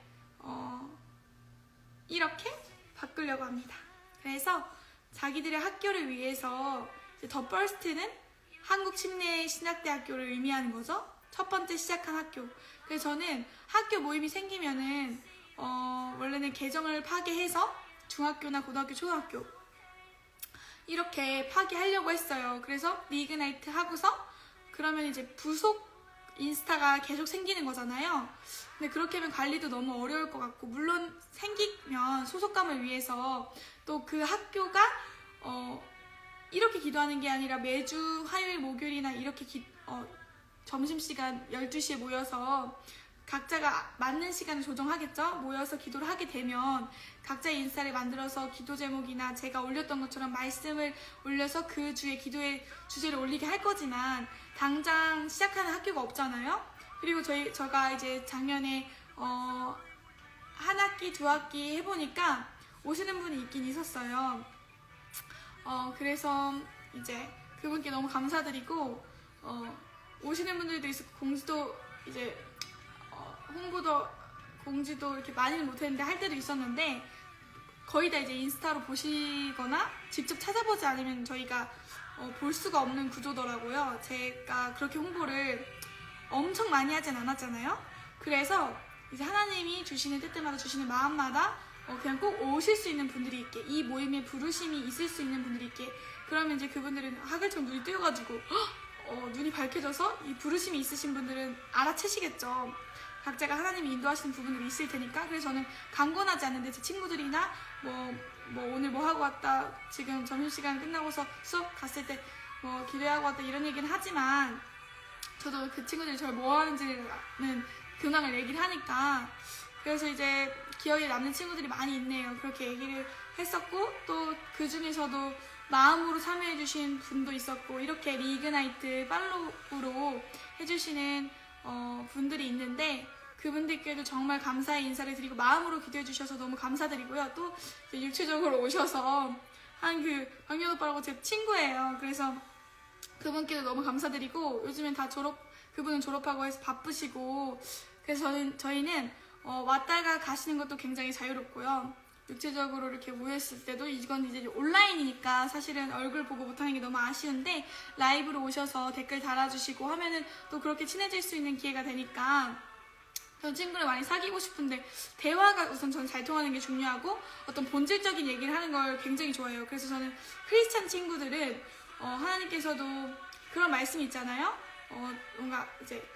이렇게 바꾸려고 합니다. 그래서 자기들의 학교를 위해서 더 퍼스트는 한국 침례 신학대학교를 의미하는 거죠. 첫 번째 시작한 학교. 그래서 저는 학교 모임이 생기면은 원래는 계정을 파괴해서 중학교나 고등학교, 초등학교 이렇게 파괴하려고 했어요. 그래서 리그나이트 하고서 그러면 이제 부속 인스타가 계속 생기는 거잖아요. 근데 그렇게 하면 관리도 너무 어려울 것 같고, 물론 생기면 소속감을 위해서 또 그 학교가 이렇게 기도하는 게 아니라 매주 화요일, 목요일이나 이렇게 점심시간 12시에 모여서 각자가 맞는 시간을 조정하겠죠? 모여서 기도를 하게 되면 각자의 인스타를 만들어서 기도 제목이나 제가 올렸던 것처럼 말씀을 올려서 그 주에 기도의 주제를 올리게 할 거지만 당장 시작하는 학교가 없잖아요? 그리고 제가 이제 작년에 한 학기, 두 학기 해보니까 오시는 분이 있긴 있었어요. 그래서 이제 그분께 너무 감사드리고 오시는 분들도 있었고 공지도 이제 공지도 이렇게 많이는 못했는데 할 때도 있었는데 거의 다 이제 인스타로 보시거나 직접 찾아보지 않으면 저희가 볼 수가 없는 구조더라고요. 제가 그렇게 홍보를 엄청 많이 하진 않았잖아요. 그래서 이제 하나님이 주시는 때때마다 주시는 마음마다 그냥 꼭 오실 수 있는 분들이 있게, 이 모임에 부르심이 있을 수 있는 분들이 있게, 그러면 이제 그분들은 하글처럼 눈이 뜨여가지고 눈이 밝혀져서 이 부르심이 있으신 분들은 알아채시겠죠. 각자가 하나님이 인도하시는 부분들이 있을 테니까. 그래서 저는 강권하지 않는데 제 친구들이나 오늘 뭐 하고 왔다, 지금 점심시간 끝나고서 수업 갔을 때 기도하고 왔다 이런 얘기는 하지만 저도 그 친구들이 저를 뭐 하는지는 근황을 얘기를 하니까, 그래서 이제 기억에 남는 친구들이 많이 있네요. 그렇게 얘기를 했었고, 또 그 중에서도 마음으로 참여해주신 분도 있었고, 이렇게 리그나이트 팔로우로 해주시는 분들이 있는데 그분들께도 정말 감사의 인사를 드리고 마음으로 기도해주셔서 너무 감사드리고요. 또 육체적으로 오셔서 한 그 박연 오빠라고 제 친구예요. 그래서 그분께도 너무 감사드리고, 요즘엔 다 그분은 졸업하고 해서 바쁘시고, 그래서 저희는 왔다가 가시는 것도 굉장히 자유롭고요. 육체적으로 이렇게 모였을 때도 이건 이제 온라인이니까 사실은 얼굴 보고 못하는 게 너무 아쉬운데 라이브로 오셔서 댓글 달아주시고 하면은 또 그렇게 친해질 수 있는 기회가 되니까 전 친구를 많이 사귀고 싶은데 대화가 우선 저는 잘 통하는 게 중요하고 어떤 본질적인 얘기를 하는 걸 굉장히 좋아해요. 그래서 저는 크리스찬 친구들은 하나님께서도 그런 말씀이 있잖아요. 뭔가 이제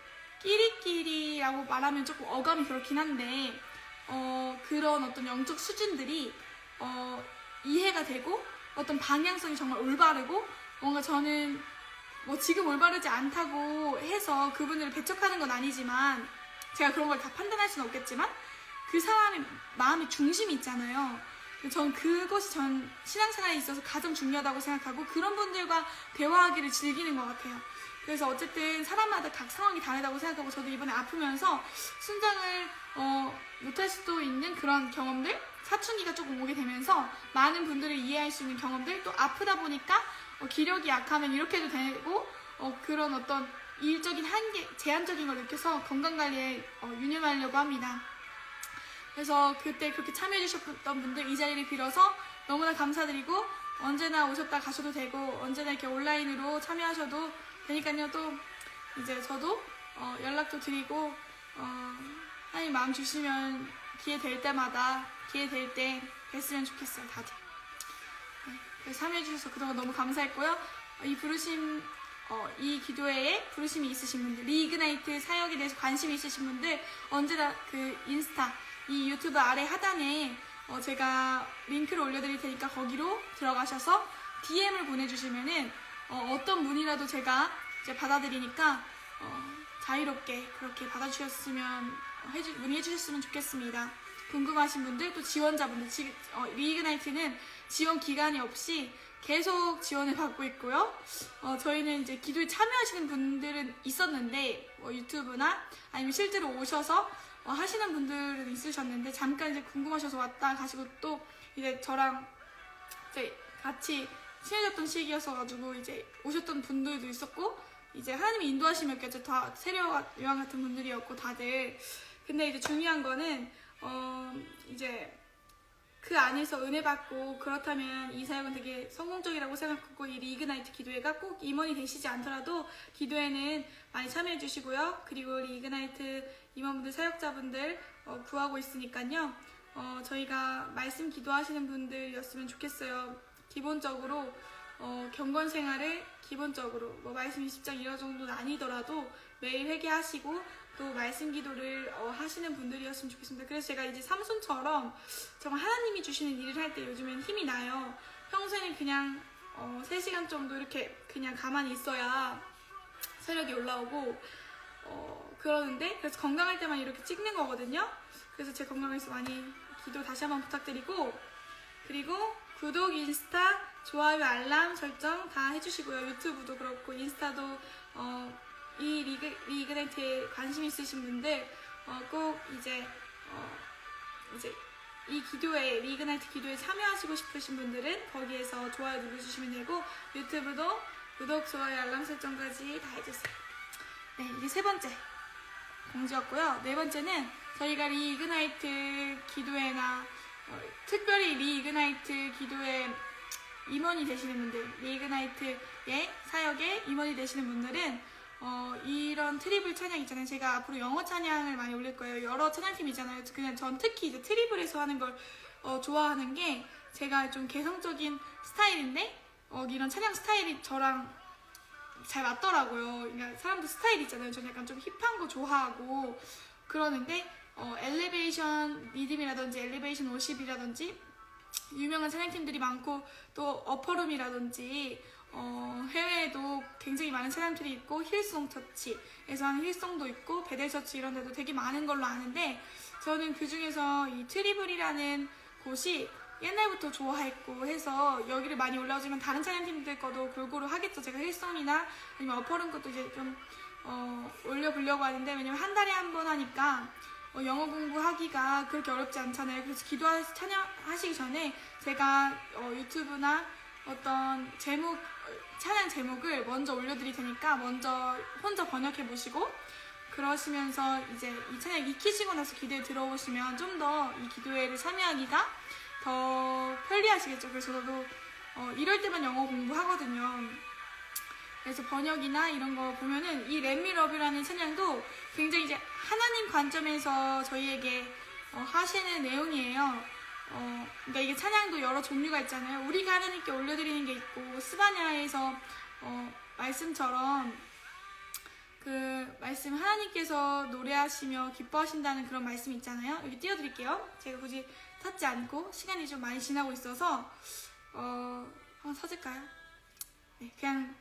끼리끼리라고 말하면 조금 어감이 그렇긴 한데 그런 어떤 영적 수준들이 이해가 되고 어떤 방향성이 정말 올바르고, 뭔가 저는 지금 올바르지 않다고 해서 그분들을 배척하는 건 아니지만, 제가 그런 걸 다 판단할 수는 없겠지만 그 사람의 마음의 중심이 있잖아요. 전 그것이 신앙생활에 있어서 가장 중요하다고 생각하고 그런 분들과 대화하기를 즐기는 것 같아요. 그래서 어쨌든 사람마다 각 상황이 다르다고 생각하고 저도 이번에 아프면서 순장을 못할 수도 있는 그런 경험들, 사춘기가 조금 오게 되면서 많은 분들을 이해할 수 있는 경험들, 또 아프다 보니까 기력이 약하면 이렇게 해도 되고 그런 어떤 일적인 한계, 제한적인 걸 느껴서 건강관리에 유념하려고 합니다. 그래서 그때 그렇게 참여해주셨던 분들 이 자리를 빌어서 너무나 감사드리고 언제나 오셨다 가셔도 되고 언제나 이렇게 온라인으로 참여하셔도 되니까요. 또 이제 저도 연락도 드리고 하나님 마음 주시면 기회 될 때마다 기회 될 때 뵀으면 좋겠어요. 다들. 네, 그래서 참여해주셔서 그동안 너무 감사했고요. 이 부르심 이 기도회에 부르심이 있으신 분들, 리이그나이트 사역에 대해서 관심이 있으신 분들 언제나 그 인스타 이 유튜브 아래 하단에 제가 링크를 올려드릴 테니까 거기로 들어가셔서 DM을 보내주시면은 어떤 문의라도 제가 이제 받아들이니까 자유롭게 그렇게 받아주셨으면 문의해주셨으면 좋겠습니다. 궁금하신 분들, 또 지원자분들, 지금 리이그나이트는 지원 기간이 없이 계속 지원을 받고 있고요. 저희는 이제 기도에 참여하시는 분들은 있었는데 유튜브나 아니면 실제로 오셔서 하시는 분들은 있으셨는데 잠깐 이제 궁금하셔서 왔다 가시고 또 이제 저랑 이제 같이 친해졌던 시기였어가지고 이제 오셨던 분들도 있었고 이제 하나님이 인도하시면까지 다 세례와 요한 같은 분들이었고 다들. 근데 이제 중요한 거는 이제 그 안에서 은혜 받고 그렇다면 이 사역은 되게 성공적이라고 생각하고 이 리이그나이트 기도회가 꼭 임원이 되시지 않더라도 기도회는 많이 참여해 주시고요. 그리고 리이그나이트 임원분들, 사역자분들 구하고 있으니까요. 저희가 말씀 기도하시는 분들이었으면 좋겠어요. 기본적으로 경건 생활을 기본적으로 뭐 말씀 20장 이런 정도는 아니더라도 매일 회개하시고 또 말씀 기도를 하시는 분들이었으면 좋겠습니다. 그래서 제가 이제 삼손처럼 정말 하나님이 주시는 일을 할 때 요즘엔 힘이 나요. 평소에는 그냥 3시간 정도 이렇게 그냥 가만히 있어야 세력이 올라오고 그러는데 그래서 건강할 때만 이렇게 찍는 거거든요. 그래서 제 건강을 위해서 많이 기도 다시 한번 부탁드리고 그리고 구독, 인스타, 좋아요, 알람 설정 다 해주시고요. 유튜브도 그렇고 인스타도 이 리이그나이트에 관심 있으신 분들 꼭 이제 이 기도회, 리이그나이트 기도에 참여하시고 싶으신 분들은 거기에서 좋아요 눌러주시면 되고 유튜브도 구독, 좋아요, 알람 설정까지 다 해주세요. 네, 이게 3번째 공지였고요. 4번째는 저희가 리이그나이트 기도회나 특별히 리이그나이트 기도회 임원이 되시는 분들, 리이그나이트의 사역에 임원이 되시는 분들은 이런 트리블 찬양 있잖아요. 제가 앞으로 영어 찬양을 많이 올릴 거예요. 여러 찬양팀 있잖아요. 그냥 전 특히 이제 트리블에서 하는 걸 좋아하는 게 제가 좀 개성적인 스타일인데 이런 찬양 스타일이 저랑 잘 맞더라고요. 그러니까 사람들 스타일 있잖아요. 저는 약간 좀 힙한 거 좋아하고 그러는데 엘리베이션 리듬이라든지 엘리베이션 50이라든지 유명한 찬양팀들이 많고 또 어퍼룸이라든지 해외에도 굉장히 많은 찬양팀이 있고 힐송 처치에서 하는 힐송도 있고 베델 처치 이런 데도 되게 많은 걸로 아는데 저는 그 중에서 이 트리블이라는 곳이 옛날부터 좋아했고 해서 여기를 많이 올라오지만 다른 찬양팀들 거도 골고루 하겠죠. 제가 힐송이나 아니면 어퍼룸 것도 이제 좀 올려보려고 하는데 왜냐면 한 달에 한 번 하니까 영어 공부하기가 그렇게 어렵지 않잖아요. 그래서 찬양하시기 전에 제가 유튜브나 어떤 찬양 제목을 먼저 올려드릴 테니까 먼저 혼자 번역해 보시고 그러시면서 이제 이 찬양 익히시고 나서 기도에 들어오시면 좀 더 이 기도회를 참여하기가 더 편리하시겠죠. 그래서 저도 이럴 때만 영어 공부하거든요. 그래서 번역이나 이런 거 보면은 이 Let Me Love You라는 찬양도 굉장히 이제 하나님 관점에서 저희에게 하시는 내용이에요. 그러니까 이게 찬양도 여러 종류가 있잖아요. 우리가 하나님께 올려드리는 게 있고 스바냐에서 말씀처럼 그 말씀 하나님께서 노래하시며 기뻐하신다는 그런 말씀이 있잖아요. 여기 띄워드릴게요. 제가 굳이 찾지 않고 시간이 좀 많이 지나고 있어서 한번 찾을까요? 네, 그냥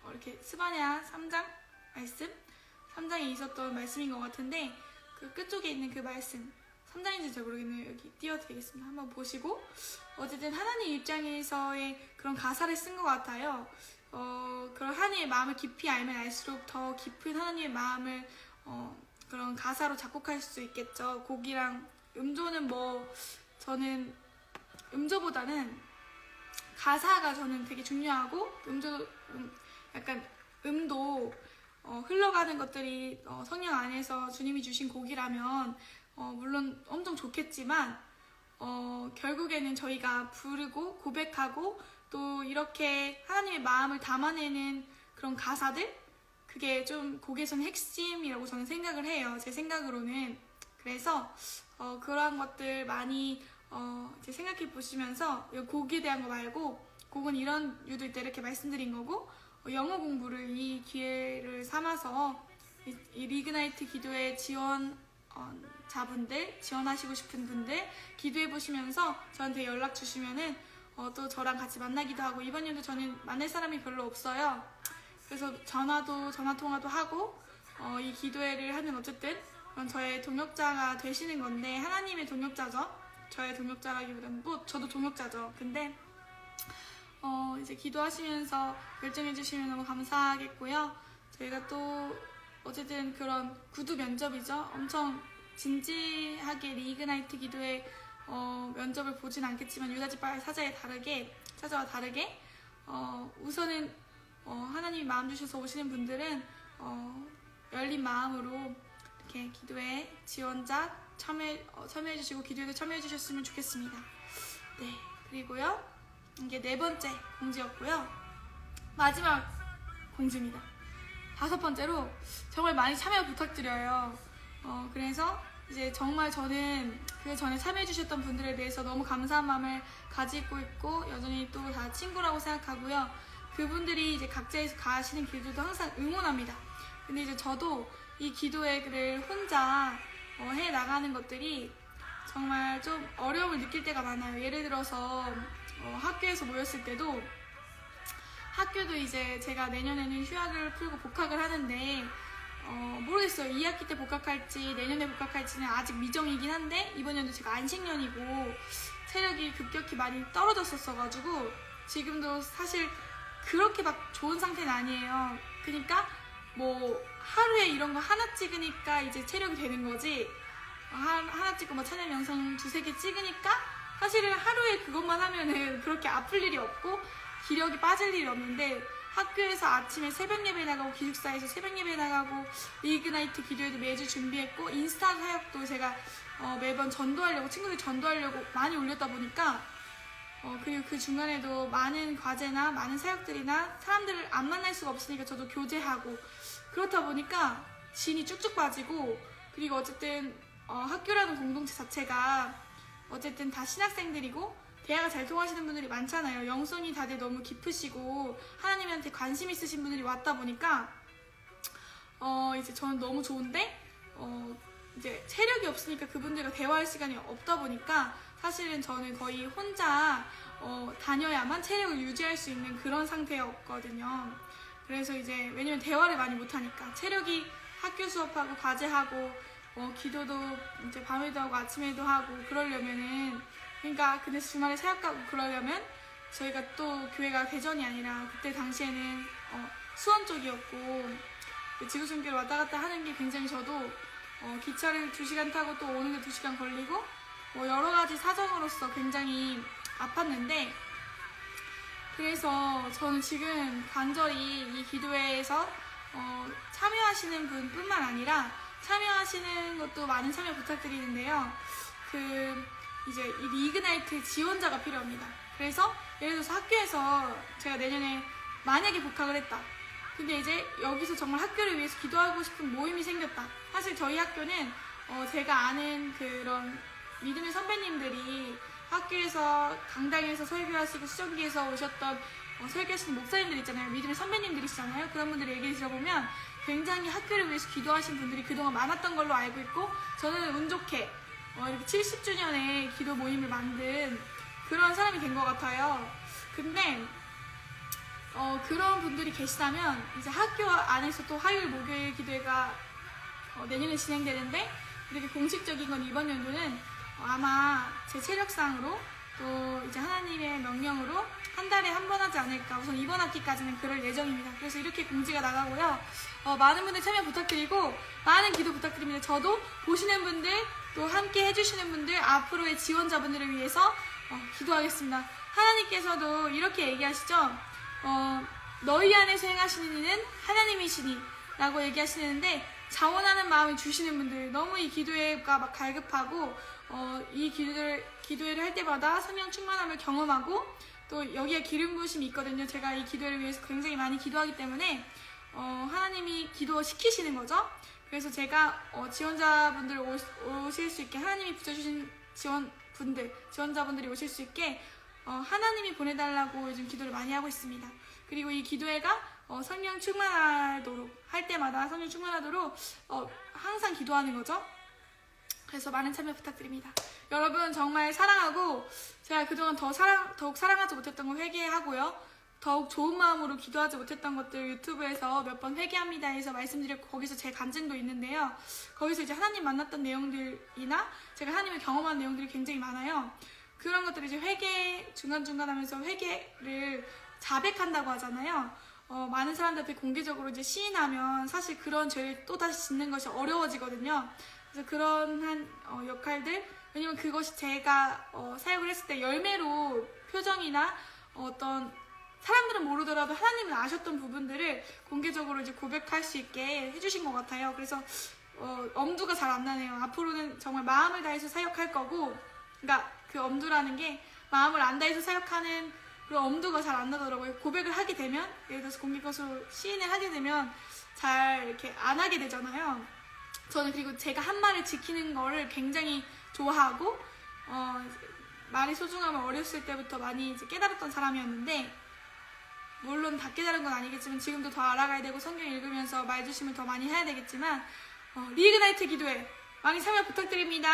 이렇게 스바냐 3장 말씀 3장에 있었던 말씀인 것 같은데 그 끝쪽에 있는 그 말씀 3장인지 잘 모르겠네요. 여기 띄워드리겠습니다. 한번 보시고 어쨌든 하나님 입장에서의 그런 가사를 쓴 것 같아요. 그런 하나님의 마음을 깊이 알면 알수록 더 깊은 하나님의 마음을 그런 가사로 작곡할 수 있겠죠. 곡이랑 음조는 저는 음조보다는 가사가 저는 되게 중요하고 약간 음도 흘러가는 것들이 성령 안에서 주님이 주신 곡이라면 물론 엄청 좋겠지만 결국에는 저희가 부르고 고백하고 또 이렇게 하나님의 마음을 담아내는 그런 가사들, 그게 좀 곡에서는 핵심이라고 저는 생각을 해요. 제 생각으로는. 그래서 그러한 것들 많이 이제 생각해 보시면서 곡에 대한 거 말고 곡은 이런 유도 있다 이렇게 말씀드린 거고, 영어 공부를 이 기회를 삼아서 이 리그나이트 기도에 지원하시고 싶은 분들 기도해 보시면서 저한테 연락 주시면은 또 저랑 같이 만나기도 하고, 이번 연도 저는 만날 사람이 별로 없어요. 그래서 전화 통화도 하고 이 기도회를 하면 어쨌든 그건 저의 동역자가 되시는 건데, 하나님의 동역자죠. 저의 동역자라기보다는 저도 동역자죠. 근데 이제 기도하시면서 결정해 주시면 너무 감사하겠고요. 저희가 또 어쨌든 그런 구두 면접이죠. 엄청 진지하게 리그나이트 기도회 면접을 보진 않겠지만 유다지 사자와 다르게 우선은 하나님이 마음 주셔서 오시는 분들은 열린 마음으로 이렇게 기도에 지원자 참여해 주시고 기도에도 참여해 주셨으면 좋겠습니다. 네, 그리고요, 이게 4번째 공지였고요. 마지막 공지입니다. 5번째로 정말 많이 참여 부탁드려요. 그래서 이제 정말 저는 그 전에 참여해 주셨던 분들에 대해서 너무 감사한 마음을 가지고 있고 여전히 또 다 친구라고 생각하고요. 그분들이 이제 각자에서 가시는 길들도 항상 응원합니다. 근데 이제 저도 이 기도회를 혼자 해 나가는 것들이 정말 좀 어려움을 느낄 때가 많아요. 예를 들어서 학교에서 모였을 때도, 학교도 이제 제가 내년에는 휴학을 풀고 복학을 하는데 모르겠어요. 2학기 때 복학할지 내년에 복학할지는 아직 미정이긴 한데, 이번 연도 제가 안식년이고 체력이 급격히 많이 떨어졌었어가지고 지금도 사실 그렇게 막 좋은 상태는 아니에요. 그러니까 하루에 이런 거 하나 찍으니까 이제 체력이 되는 거지, 하나 찍고 찬양 영상 2-3개 찍으니까 사실은 하루에 그것만 하면은 그렇게 아플 일이 없고 기력이 빠질 일이 없는데, 학교에서 아침에 새벽 예배 나가고 기숙사에서 새벽 예배 나가고 리그나이트 기도회도 매주 준비했고 인스타 사역도 제가 매번 친구들 전도하려고 많이 올렸다 보니까 그리고 그 중간에도 많은 과제나 많은 사역들이나 사람들을 안 만날 수가 없으니까 저도 교제하고, 그렇다 보니까 진이 쭉쭉 빠지고, 그리고 어쨌든 학교라는 공동체 자체가 어쨌든 다 신학생들이고 대화가 잘 통하시는 분들이 많잖아요. 영성이 다들 너무 깊으시고 하나님한테 관심 있으신 분들이 왔다 보니까 이제 저는 너무 좋은데 이제 체력이 없으니까 그분들과 대화할 시간이 없다 보니까 사실은 저는 거의 혼자 다녀야만 체력을 유지할 수 있는 그런 상태였거든요. 그래서 이제 왜냐면 대화를 많이 못하니까 체력이 학교 수업하고 과제하고 기도도 이제 밤에도 하고 아침에도 하고 그러려면은, 그러니까 근데 주말에 사역 가고 그러려면 저희가 또 교회가 대전이 아니라 그때 당시에는 수원 쪽이었고 지구촌교로 왔다 갔다 하는 게 굉장히 저도 기차를 2시간 타고 또 오는데 2시간 걸리고 여러 가지 사정으로서 굉장히 아팠는데, 그래서 저는 지금 간절히 이 기도회에서 참여하시는 분뿐만 아니라 참여하시는 것도 많은 참여 부탁드리는데요. 이제 이 리그나이트 지원자가 필요합니다. 그래서 예를 들어서 학교에서 제가 내년에 만약에 복학을 했다. 근데 이제 여기서 정말 학교를 위해서 기도하고 싶은 모임이 생겼다. 사실 저희 학교는 제가 아는 그런 믿음의 선배님들이 학교에서 강당에서 설교하시고 수정기에서 오셨던 설교하시는 목사님들 있잖아요. 믿음의 선배님들이시잖아요. 그런 분들 얘기 들어보면 굉장히 학교를 위해서 기도하신 분들이 그동안 많았던 걸로 알고 있고, 저는 운 좋게 이렇게 70주년에 기도 모임을 만든 그런 사람이 된 것 같아요. 근데 그런 분들이 계시다면 이제 학교 안에서 또 화요일 목요일 기도회가 내년에 진행되는데, 이렇게 공식적인 건 이번 연도는 아마 제 체력상으로 또 이제 하나님의 명령으로 한 달에 한 번 하지 않을까. 우선 이번 학기까지는 그럴 예정입니다. 그래서 이렇게 공지가 나가고요. 많은 분들 참여 부탁드리고 많은 기도 부탁드립니다. 저도 보시는 분들 또 함께 해주시는 분들 앞으로의 지원자분들을 위해서 기도하겠습니다. 하나님께서도 이렇게 얘기하시죠. 너희 안에서 행하시는 이는 하나님이시니 라고 얘기하시는데 자원하는 마음을 주시는 분들 너무 이 기도회가 막 갈급하고 이 기도회를 할 때마다 성령 충만함을 경험하고 또 여기에 기름 부으심이 있거든요. 제가 이 기도회를 위해서 굉장히 많이 기도하기 때문에 하나님이 기도시키시는 거죠. 그래서 제가 지원자분들 오실 수 있게 하나님이 붙여주신 지원자분들이 오실 수 있게 하나님이 보내달라고 요즘 기도를 많이 하고 있습니다. 그리고 이 기도회가 성령 충만하도록 할 때마다 성령 충만하도록 항상 기도하는 거죠. 그래서 많은 참여 부탁드립니다. 여러분 정말 사랑하고 제가 그동안 더욱 사랑하지 못했던 거 회개하고요. 더욱 좋은 마음으로 기도하지 못했던 것들 유튜브에서 몇 번 회개합니다 해서 말씀드렸고 거기서 제 간증도 있는데요. 거기서 이제 하나님 만났던 내용들이나 제가 하나님을 경험한 내용들이 굉장히 많아요. 그런 것들을 이제 회개 중간중간 하면서 회개를 자백한다고 하잖아요. 많은 사람들 앞에 공개적으로 이제 시인하면 사실 그런 죄를 또다시 짓는 것이 어려워지거든요. 그래서 그런 역할들, 왜냐면 그것이 제가 사역을 했을 때 열매로 표정이나 어떤 사람들은 모르더라도 하나님은 아셨던 부분들을 공개적으로 이제 고백할 수 있게 해주신 것 같아요. 그래서 엄두가 잘 안 나네요. 앞으로는 정말 마음을 다해서 사역할 거고, 그러니까 그 엄두라는 게 마음을 안 다해서 사역하는 그런 엄두가 잘 안 나더라고요. 고백을 하게 되면, 예를 들어서 공개 것으로 시인을 하게 되면 잘 이렇게 안 하게 되잖아요. 저는 그리고 제가 한 말을 지키는 거를 굉장히 좋아하고 말의 소중함을 어렸을 때부터 많이 이제 깨달았던 사람이었는데, 물론 다 깨달은 건 아니겠지만 지금도 더 알아가야 되고 성경 읽으면서 말조심을 더 많이 해야 되겠지만 리그나이트 기도회 많이 참여 부탁드립니다.